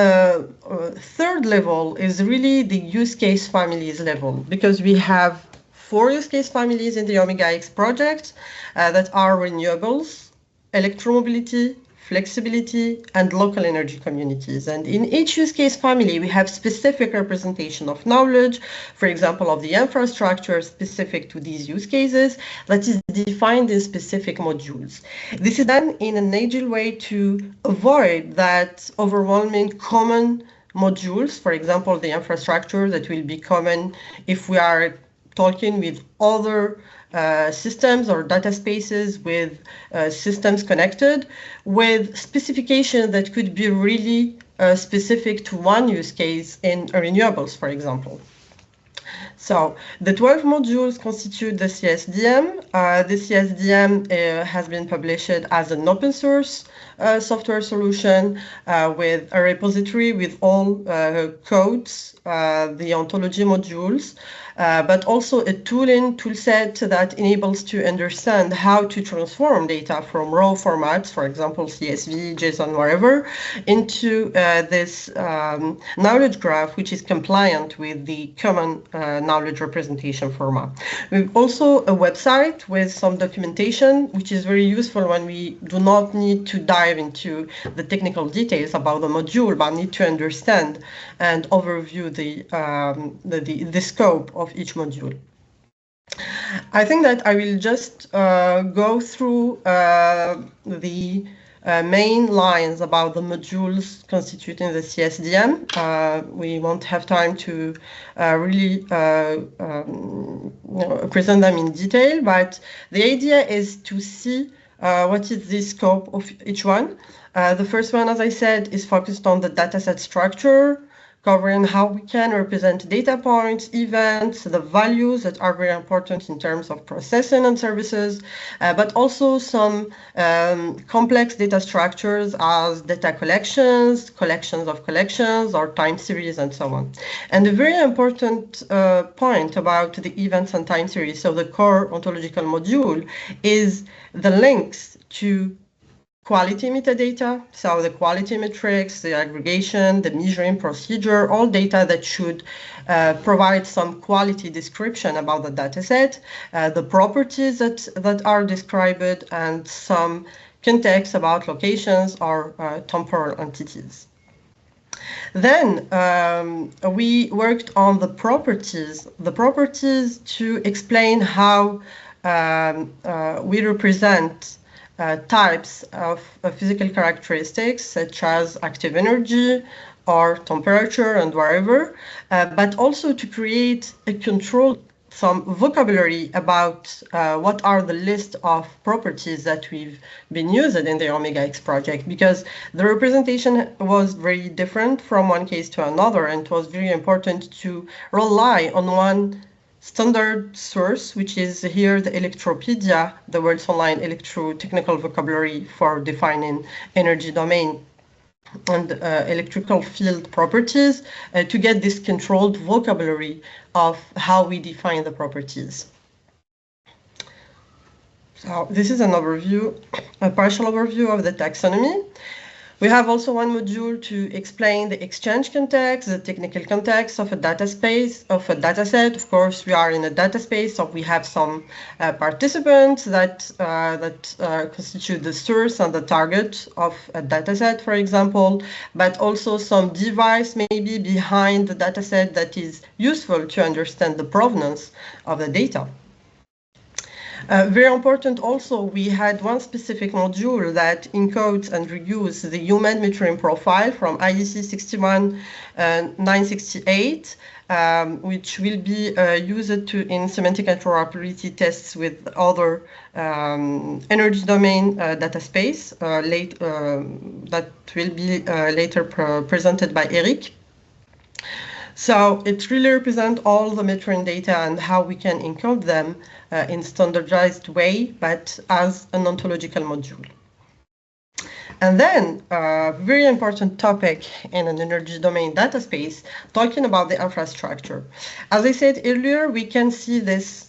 third level is really the use case families level, because we have 4 use case families in the OMEGA-X project that are renewables, electromobility, flexibility, and local energy communities. And in each use case family, we have specific representation of knowledge, for example, of the infrastructure specific to these use cases that is defined in specific modules. This is done in an agile way to avoid that overwhelming common modules, for example, the infrastructure that will be common if we are talking with other systems or data spaces with systems connected, with specifications that could be really specific to one use case in renewables, for example. So the 12 modules constitute the CSDM. The CSDM has been published as an open source software solution with a repository with all codes, the ontology modules, but also a toolset that enables to understand how to transform data from raw formats, for example, CSV, JSON, wherever, into this knowledge graph, which is compliant with the common knowledge representation format. We've also a website with some documentation, which is very useful when we do not need to dive into the technical details about the module, but need to understand and overview the scope of each module. I think that I will just go through the main lines about the modules constituting the CSDM. We won't have time to really present them in detail, but the idea is to see what is the scope of each one. The first one, as I said, is focused on the dataset structure, covering how we can represent data points, events, the values that are very important in terms of processing and services, but also some complex data structures as data collections, collections of collections, or time series, and so on. And a very important point about the events and time series, so the core ontological module, is the links to quality metadata, so the quality metrics, the aggregation, the measuring procedure, all data that should provide some quality description about the dataset, the properties that are described, and some context about locations or temporal entities. Then we worked on the properties to explain how we represent types of physical characteristics such as active energy or temperature and wherever, but also to create a control, some vocabulary about what are the list of properties that we've been using in the OMEGA-X project, because the representation was very different from one case to another, and it was very important to rely on one standard source, which is here the Electropedia, the world's online electrotechnical vocabulary for defining energy domain and electrical field properties, to get this controlled vocabulary of how we define the properties. So this is an overview, a partial overview of the taxonomy. We have also one module to explain the exchange context, the technical context of a data space, of a data set. Of course, we are in a data space, so we have some participants that constitute the source and the target of a data set, for example, but also some device maybe behind the data set that is useful to understand the provenance of the data. Very important also, we had one specific module that encodes and reuses the human metering profile from IEC 61968, which will be used in semantic interoperability tests with other energy domain data space that will be later presented by Eric. So it really represents all the metering data and how we can encode them in standardized way, but as an ontological module. And then a very important topic in an energy domain data space, talking about the infrastructure. As I said earlier, we can see this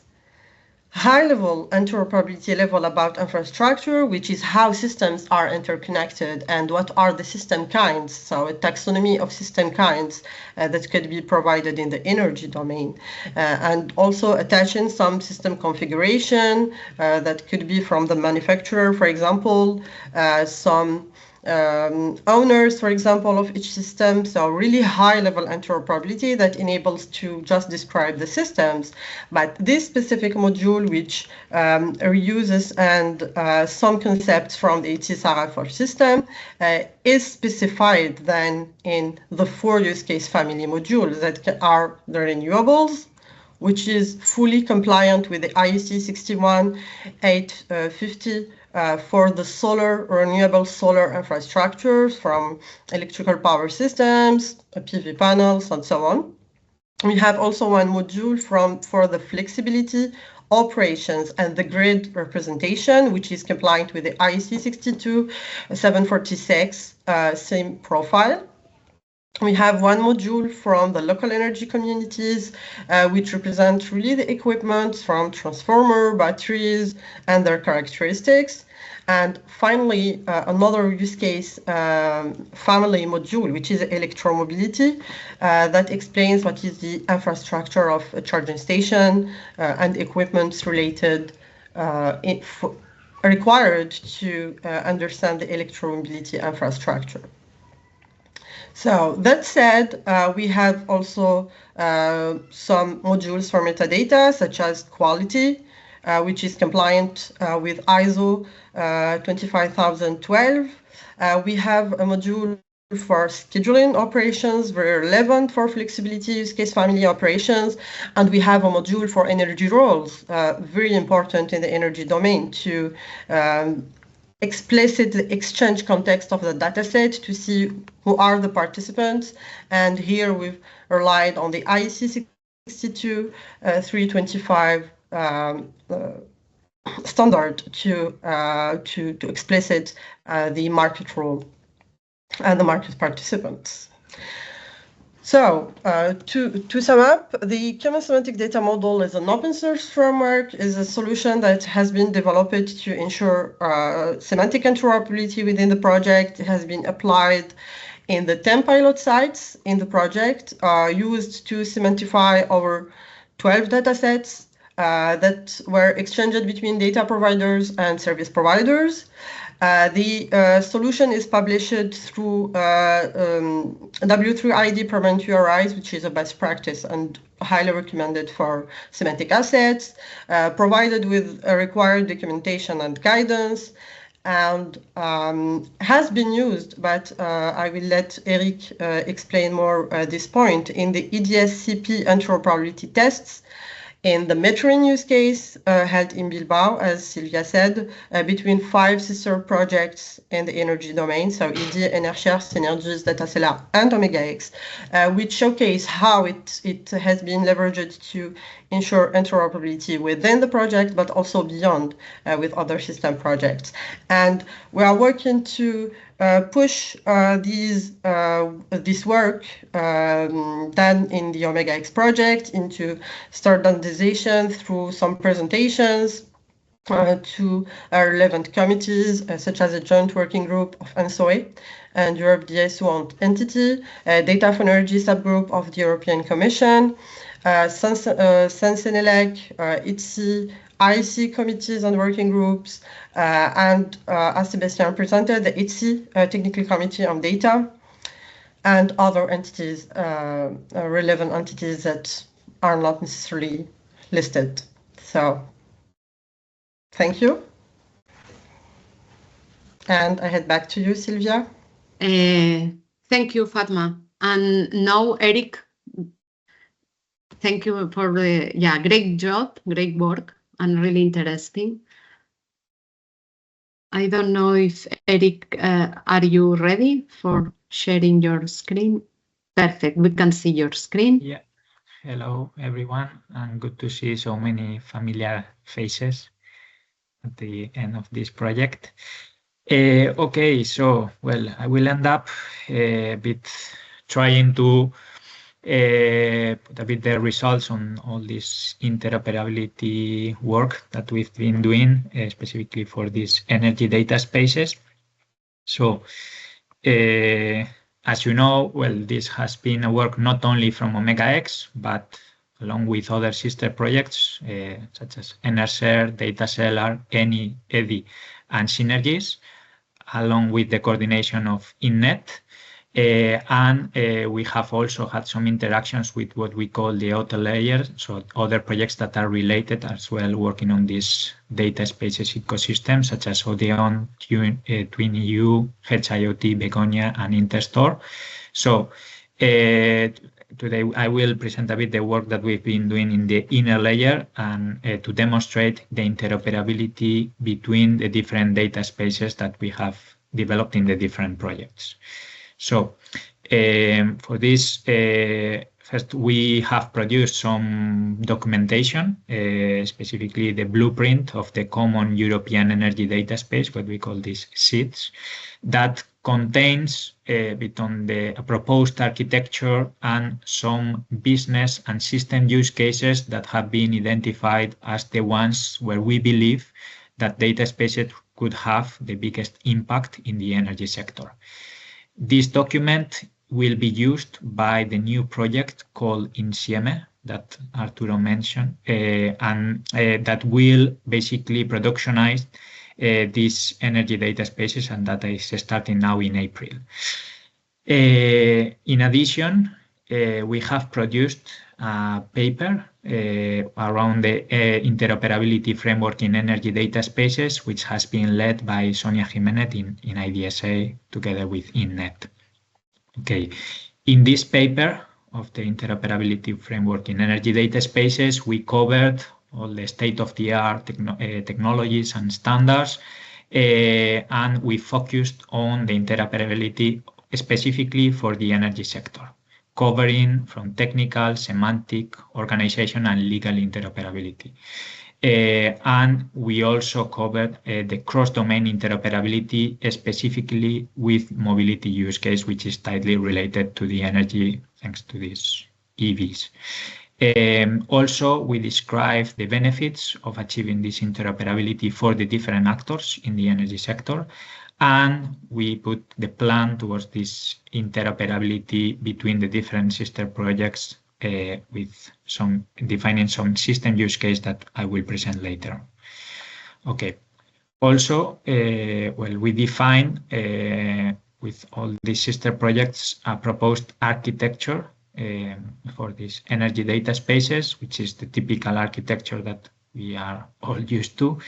high-level interoperability level about infrastructure, which is how systems are interconnected and what are the system kinds, so a taxonomy of system kinds that could be provided in the energy domain, and also attaching some system configuration that could be from the manufacturer, for example, some owners, for example, of each system. So really high-level interoperability that enables to just describe the systems. But this specific module, which reuses and some concepts from the HCSARA for system, is specified then in the 4 use case family modules that are the renewables, which is fully compliant with the IEC 61850 for the renewable solar infrastructures from electrical power systems, PV panels, and so on. We have also one module for the flexibility, operations, and the grid representation, which is compliant with the IEC 62746, same profile. We have one module from the local energy communities, which represent really the equipment from transformer, batteries, and their characteristics. And finally, another use case family module, which is electromobility, that explains what is the infrastructure of a charging station and equipment related required to understand the electromobility infrastructure. So that said, we have also some modules for metadata, such as quality, which is compliant with ISO 25012. We have a module for scheduling operations, very relevant for flexibility use case family operations. And we have a module for energy roles, very important in the energy domain to explicit the exchange context of the dataset to see who are the participants. And here we've relied on the IEC 62325 standard to explicit the market role and the market participants. So to sum up, the Common Semantic Data Model is an open source framework, is a solution that has been developed to ensure semantic interoperability within the project. It has been applied in the 10 pilot sites in the project, used to semantify over 12 datasets that were exchanged between data providers and service providers. The solution is published through W3ID permanent URIs, which is a best practice and highly recommended for semantic assets, provided with a required documentation and guidance, and has been used, but I will let Eric explain more at this point, in the EDS-CP interoperability tests, in the metering use case held in Bilbao, as Sylvia said, between 5 sister projects in the energy domain, so ED, Energia, Synergies, Datacela, and OMEGA-X, which showcase how it has been leveraged to ensure interoperability within the project, but also beyond with other system projects. And we are working to push this work done in the OMEGA-X project into standardization through some presentations to relevant committees, such as a joint working group of ANSOE and Europe DSO entity, Data for Energy subgroup of the European Commission, Sensenelec, ITSI, IEC committees and working groups, and as Sebastian presented, the ITSI Technical Committee on Data, and other entities, relevant entities that are not necessarily listed. So, thank you. And I head back to you, Sylvia. Thank you, Fatma. And now, Eric, thank you for the, great job, great work, and really interesting. I don't know if, Eric, are you ready for sharing your screen? Perfect. We can see your screen. Yeah. Hello, everyone, and good to see so many familiar faces at the end of this project. Okay, so, well, I will end up a bit trying to put a bit the results on all this interoperability work that we've been doing, specifically for these energy data spaces. So, as you know, well, this has been a work not only from OMEGA-X, but along with other sister projects such as NRSER, DataCellar, ENI, EDI, and Synergies, along with the coordination of INNET. And we have also had some interactions with what we call the outer layer, so other projects that are related as well, working on this data spaces ecosystem, such as Odeon, TwinEU, HIoT, Begonia, and Interstore. So today I will present a bit the work that we've been doing in the inner layer and to demonstrate the interoperability between the different data spaces that we have developed in the different projects. So for this, first we have produced some documentation, specifically the blueprint of the Common European Energy Data Space, what we call this SEEDS, that contains a bit on the proposed architecture and some business and system use cases that have been identified as the ones where we believe that data spaces could have the biggest impact in the energy sector. This document will be used by the new project called Insieme that Arturo mentioned, and that will basically productionize these energy data spaces, and that is starting now in April. In addition, we have produced a paper around the interoperability framework in energy data spaces, which has been led by Sonia Jimenez in IDSA together with INNET. Okay, in this paper of the interoperability framework in energy data spaces, we covered all the state-of-the-art technologies and standards, and we focused on the interoperability specifically for the energy sector, covering from technical, semantic, organizational, and legal interoperability. And we also covered the cross-domain interoperability, specifically with mobility use case, which is tightly related to the energy thanks to these EVs. Also, we describe the benefits of achieving this interoperability for the different actors in the energy sector, and we put the plan towards this interoperability between the different sister projects with some defining some system use case that I will present later. Okay. Also, well, we define with all these sister projects a proposed architecture for these energy data spaces, which is the typical architecture that we are all used to.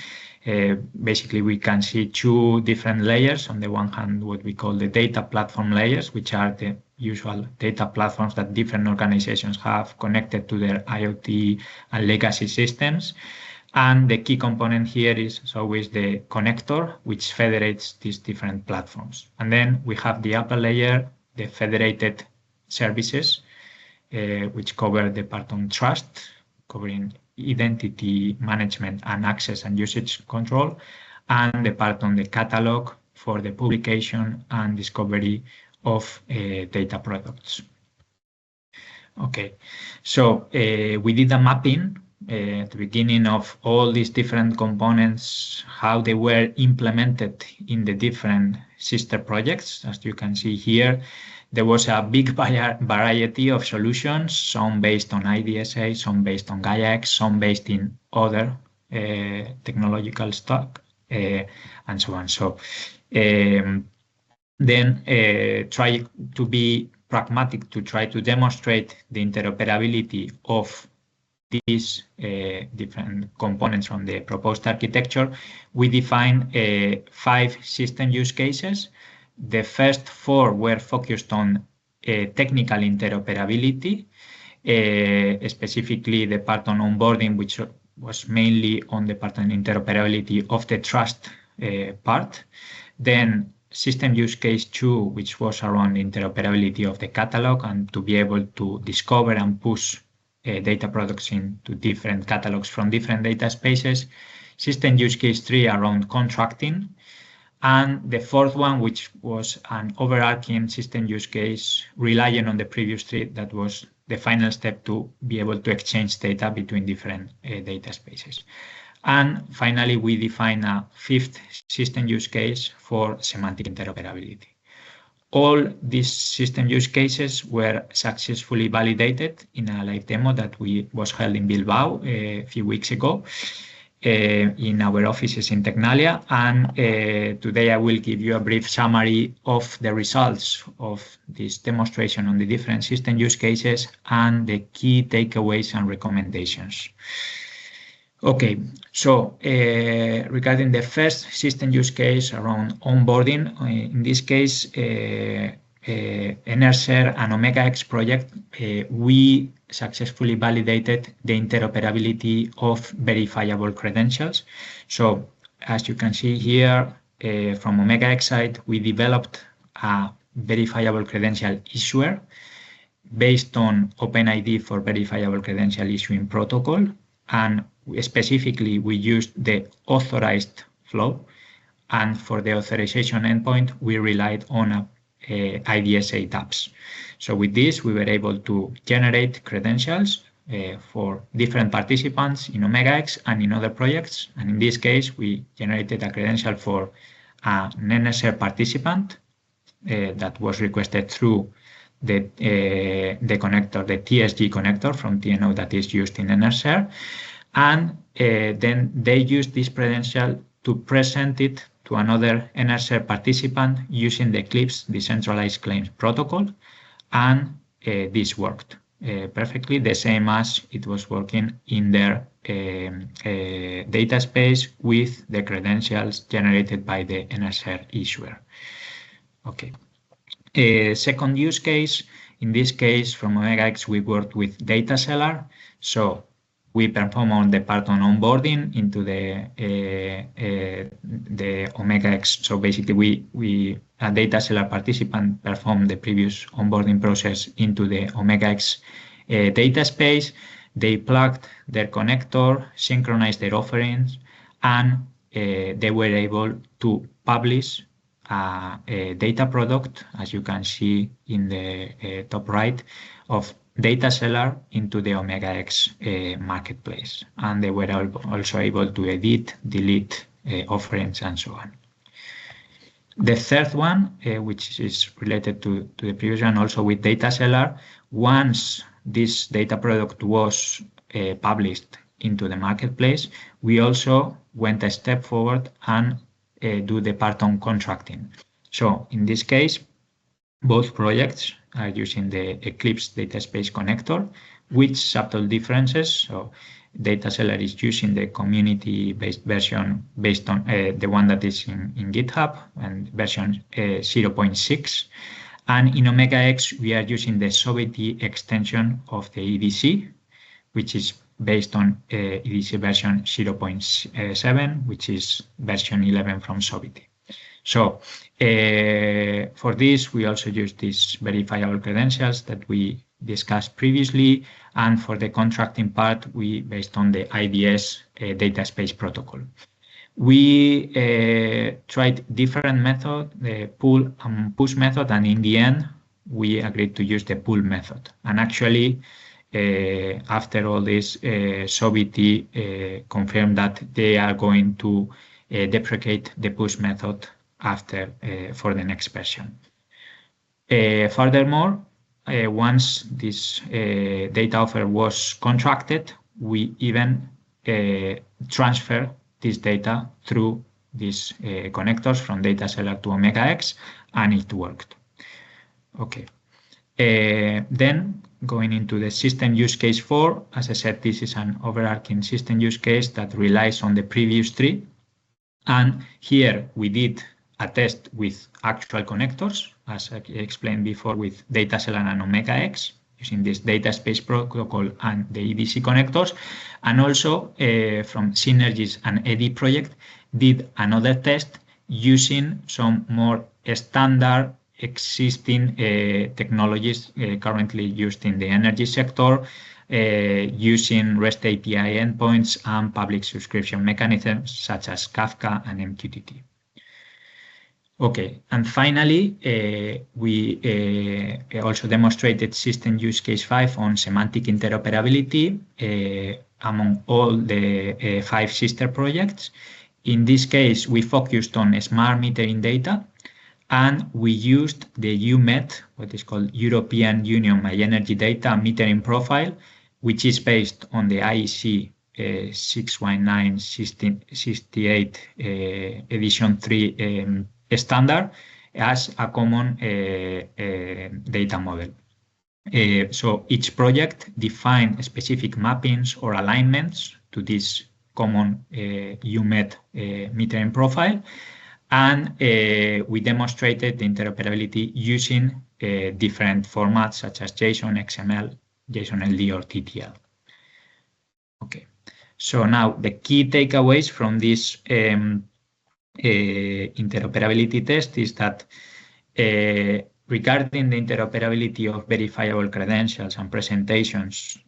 Basically, we can see two different layers. On the one hand, what we call the data platform layers, which are the usual data platforms that different organizations have connected to their IoT and legacy systems. And the key component here is always the connector, which federates these different platforms. And then we have the upper layer, the federated services, which cover the part on trust, covering identity management and access and usage control, and the part on the catalog for the publication and discovery of data products. Okay, so we did a mapping at the beginning of all these different components, how they were implemented in the different sister projects. As you can see here, there was a big variety of solutions, some based on IDSA, some based on Gaia-X, some based in other technological stack, and so on. So then try to be pragmatic to try to demonstrate the interoperability of these different components from the proposed architecture. We define 5 system use cases. The first 4 were focused on technical interoperability, specifically the part on onboarding, which was mainly on the part on interoperability of the trust part. Then system use case 2, which was around interoperability of the catalog and to be able to discover and push data products into different catalogs from different data spaces. System use case 3 around contracting. And the fourth one, which was an overarching system use case relying on the previous 3, that was the final step to be able to exchange data between different data spaces. And finally, we define a 5th system use case for semantic interoperability. All these system use cases were successfully validated in a live demo that was held in Bilbao a few weeks ago in our offices in Tecnalia. And today I will give you a brief summary of the results of this demonstration on the different system use cases and the key takeaways and recommendations. Okay, so regarding the first system use case around onboarding, in this case, NRShare and OMEGA-X project, we successfully validated the interoperability of verifiable credentials. So as you can see here, from OMEGA-X side, we developed a verifiable credential issuer based on OpenID for verifiable credential issuing protocol. And specifically, we used the authorized flow. And for the authorization endpoint, we relied on IDS8 apps. So with this, we were able to generate credentials for different participants in OMEGA-X and in other projects. And in this case, we generated a credential for an NRShare participant that was requested through the connector, the TSG connector from TNO that is used in NRShare. And then they used this credential to present it to another NRShare participant using the Eclipse decentralized claims protocol. And this worked perfectly, the same as it was working in their data space with the credentials generated by the NRShare issuer. Okay. Second use case, in this case from OMEGA-X, we worked with data seller. So we perform the part on onboarding into the OMEGA-X. So basically, a data seller participant performed the previous onboarding process into the OMEGA-X data space. They plugged their connector, synchronized their offerings, and they were able to publish a data product, as you can see in the top right, of data seller into the OMEGA-X marketplace. And they were also able to edit, delete offerings, and so on. The third one, which is related to the previous one, also with data seller, once this data product was published into the marketplace, we also went a step forward and do the part on contracting. So in this case, both projects are using the Eclipse dataspace connector with subtle differences. So data seller is using the community-based version based on the one that is in GitHub and version 0.6. And in OMEGA-X, we are using the Sobity extension of the EDC, which is based on EDC version 0.7, which is version 11 from Sobity. So for this, we also use these verifiable credentials that we discussed previously. And for the contracting part, we based on the IDS dataspace protocol. We tried different methods, the pull and push method, and in the end, we agreed to use the pull method. And actually, after all this, Sobity confirmed that they are going to deprecate the push method after for the next version. Furthermore, once this data offer was contracted, we even transfer this data through these connectors from data seller to OMEGA-X, and it worked. Okay. Then going into the system use case 4, as I said, this is an overarching system use case that relies on the previous 3. And here we did a test with actual connectors, as I explained before, with data seller and OMEGA-X, using this dataspace protocol and the EDC connectors. And also from Synergies and EDI project, did another test using some more standard existing technologies currently used in the energy sector, using REST API endpoints and public subscription mechanisms such as Kafka and MQTT. Okay, and finally, we also demonstrated system use case 5 on semantic interoperability among all the 5 sister projects. In this case, we focused on smart metering data, and we used the UMET, what is called European Union My Energy Data Metering Profile, which is based on the IEC 61968 edition 3 standard as a common data model. So each project defined specific mappings or alignments to this common UMET metering profile, and we demonstrated the interoperability using different formats such as JSON, XML, JSON-LD, or TTL. Okay, so now the key takeaways from this interoperability test is that regarding the interoperability of verifiable credentials and presentations,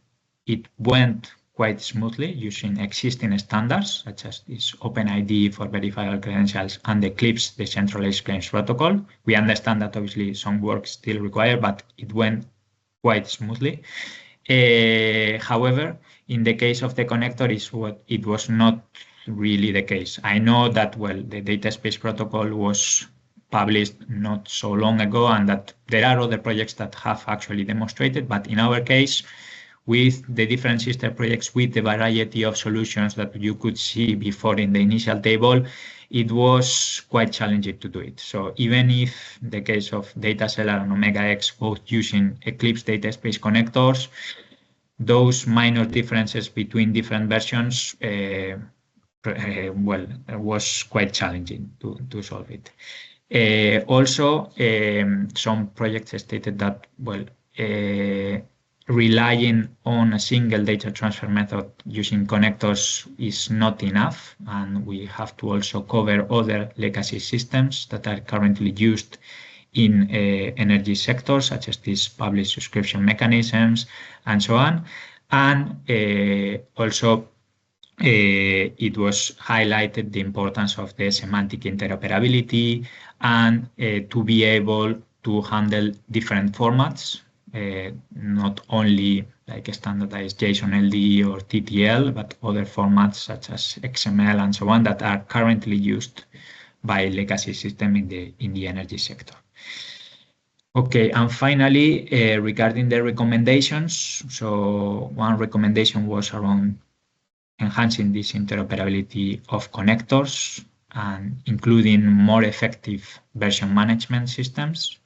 it went quite smoothly using existing standards such as this OpenID for verifiable credentials and the Eclipse decentralized claims protocol. We understand that obviously some work still required, but it went quite smoothly. However, in the case of the connector, it was not really the case. I know that, well, the data space protocol was published not so long ago, and that there are other projects that have actually demonstrated, but in our case, with the different sister projects, with the variety of solutions that you could see before in the initial table, it was quite challenging to do it. So even if the case of DataCellar and OMEGA-X both using Eclipse data space connectors, those minor differences between different versions, well, it was quite challenging to solve it. Also, some projects stated that, well, relying on a single data transfer method using connectors is not enough, and we have to also cover other legacy systems that are currently used in energy sectors, such as these public subscription mechanisms and so on. And also, it was highlighted the importance of the semantic interoperability and to be able to handle different formats, not only like a standardized JSON-LD or TTL, but other formats such as XML and so on that are currently used by legacy system in the energy sector. Okay, and finally, regarding the recommendations, so one recommendation was around enhancing this interoperability of connectors and including more effective version management systems.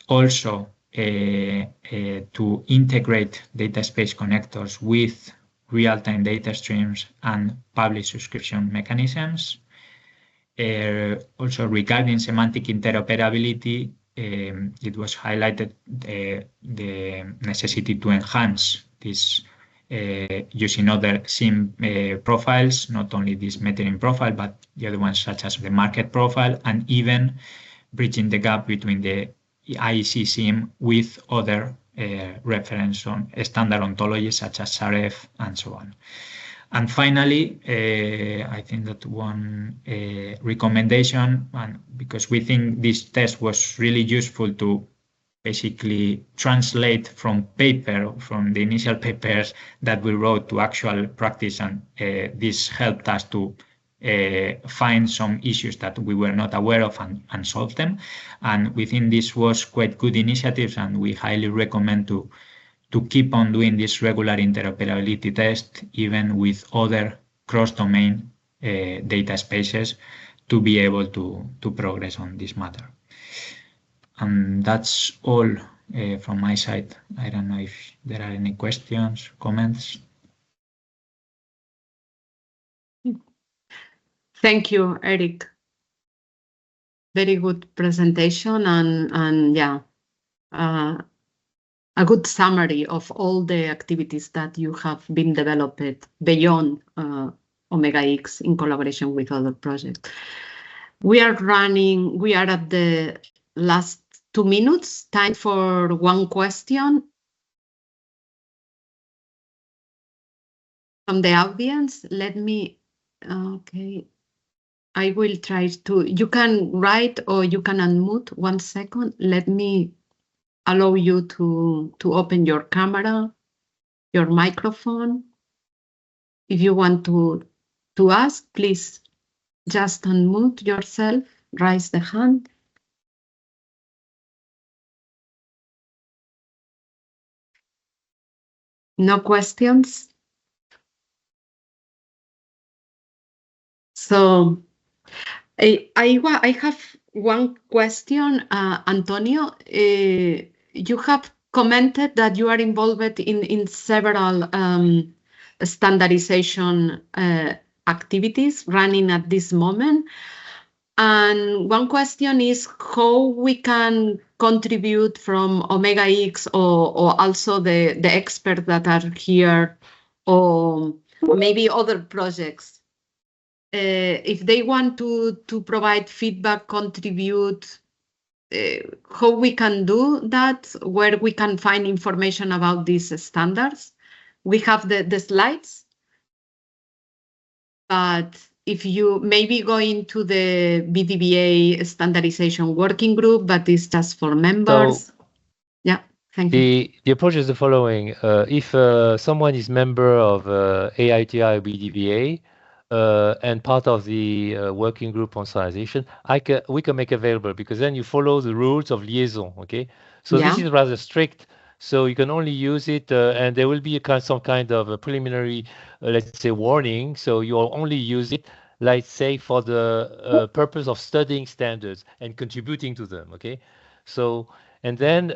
Also, to integrate data space connectors with real-time data streams and public subscription mechanisms. Also, regarding semantic interoperability, it was highlighted the necessity to enhance this using other SIM profiles, not only this metering profile, but the other ones such as the market profile, and even bridging the gap between the IEC SIM with other reference on standard ontologies such as RF and so on. And finally, I think that one recommendation, and because we think this test was really useful to basically translate from paper, from the initial papers that we wrote to actual practice, and this helped us to find some issues that we were not aware of and solve them. And we think this was quite good initiatives, and we highly recommend to keep on doing this regular interoperability test, even with other cross-domain data spaces, to be able to progress on this matter. And that's all from my side. I don't know if there are any questions, comments. Thank you, Eric. Very good presentation, and yeah, a good summary of all the activities that you have been developed beyond OMEGA-X in collaboration with other projects. We are at the last 2 minutes. Time for one question from the audience. Okay. I will try to, you can write or you can unmute. 1 second. Let me allow you to open your camera, your microphone. If you want to ask, please just unmute yourself, raise the hand. No questions? So I have one question, Antonio. You have commented that you are involved in several standardization activities running at this moment. And one question is how we can contribute from OMEGA-X or also the experts that are here, or maybe other projects. If they want to provide feedback, contribute, how we can do that, where we can find information about these standards. We have the slides, but if you maybe go into the BDBA standardization working group, but it's just for members. Yeah, thank you. The approach is the following. If someone is member of AITI or BDBA, and part of the working group on standardization, we can make available, because then you follow the rules of liaison, okay? So this is rather strict, so you can only use it, and there will be some kind of a preliminary, let's say, warning, so you'll only use it, let's say, for the purpose of studying standards and contributing to them, okay? So, and then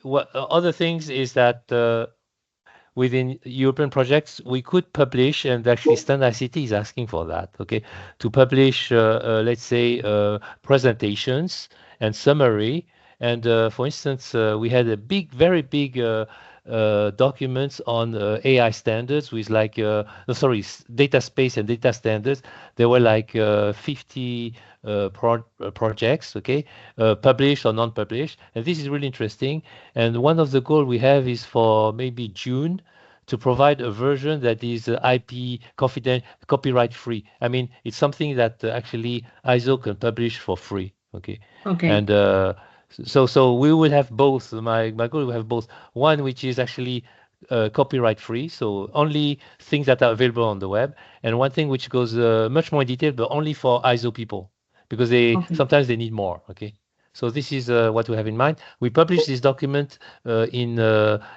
what other things is that within European projects, we could publish, and actually StandICT is asking for that, okay, to publish, let's say, presentations and summary. And for instance, we had a very big documents on AI standards with like, data space and data standards. There were like 50 projects, okay, published or non-published, and this is really interesting. And one of the goals we have is for maybe June to provide a version that is IP copyright free. I mean, it's something that actually ISO can publish for free, okay? Okay. And so we will have both. My goal will have both. One which is actually copyright free, so only things that are available on the web, and one thing which goes much more in detail, but only for ISO people, because sometimes they need more, okay? So this is what we have in mind. We published this document in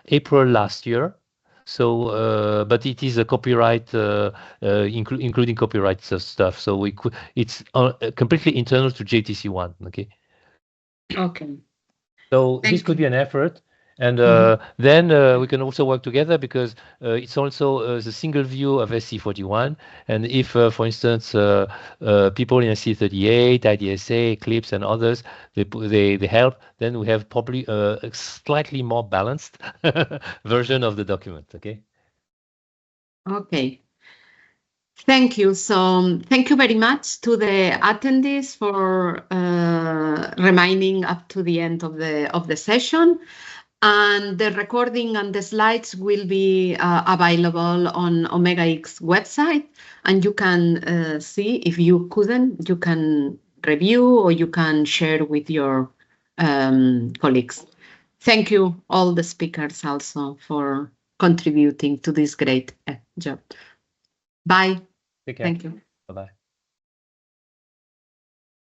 April last year. So, but it is a copyright, including copyright stuff. So it's completely internal to JTC1. Okay. Okay. So this could be an effort, and then we can also work together, because it's also the single view of SC41. And if, for instance, people in SC38, IDSA, Eclipse, and others, they help, then we have probably a slightly more balanced version of the document. Okay. Okay. Thank you. So thank you very much to the attendees for remaining up to the end of the session. And the recording and the slides will be available on OMEGA-X website. And you can see, if you couldn't, you can review or you can share with your colleagues. Thank you, all the speakers also, for contributing to this great job. Bye. Take care. Thank you. Bye-bye.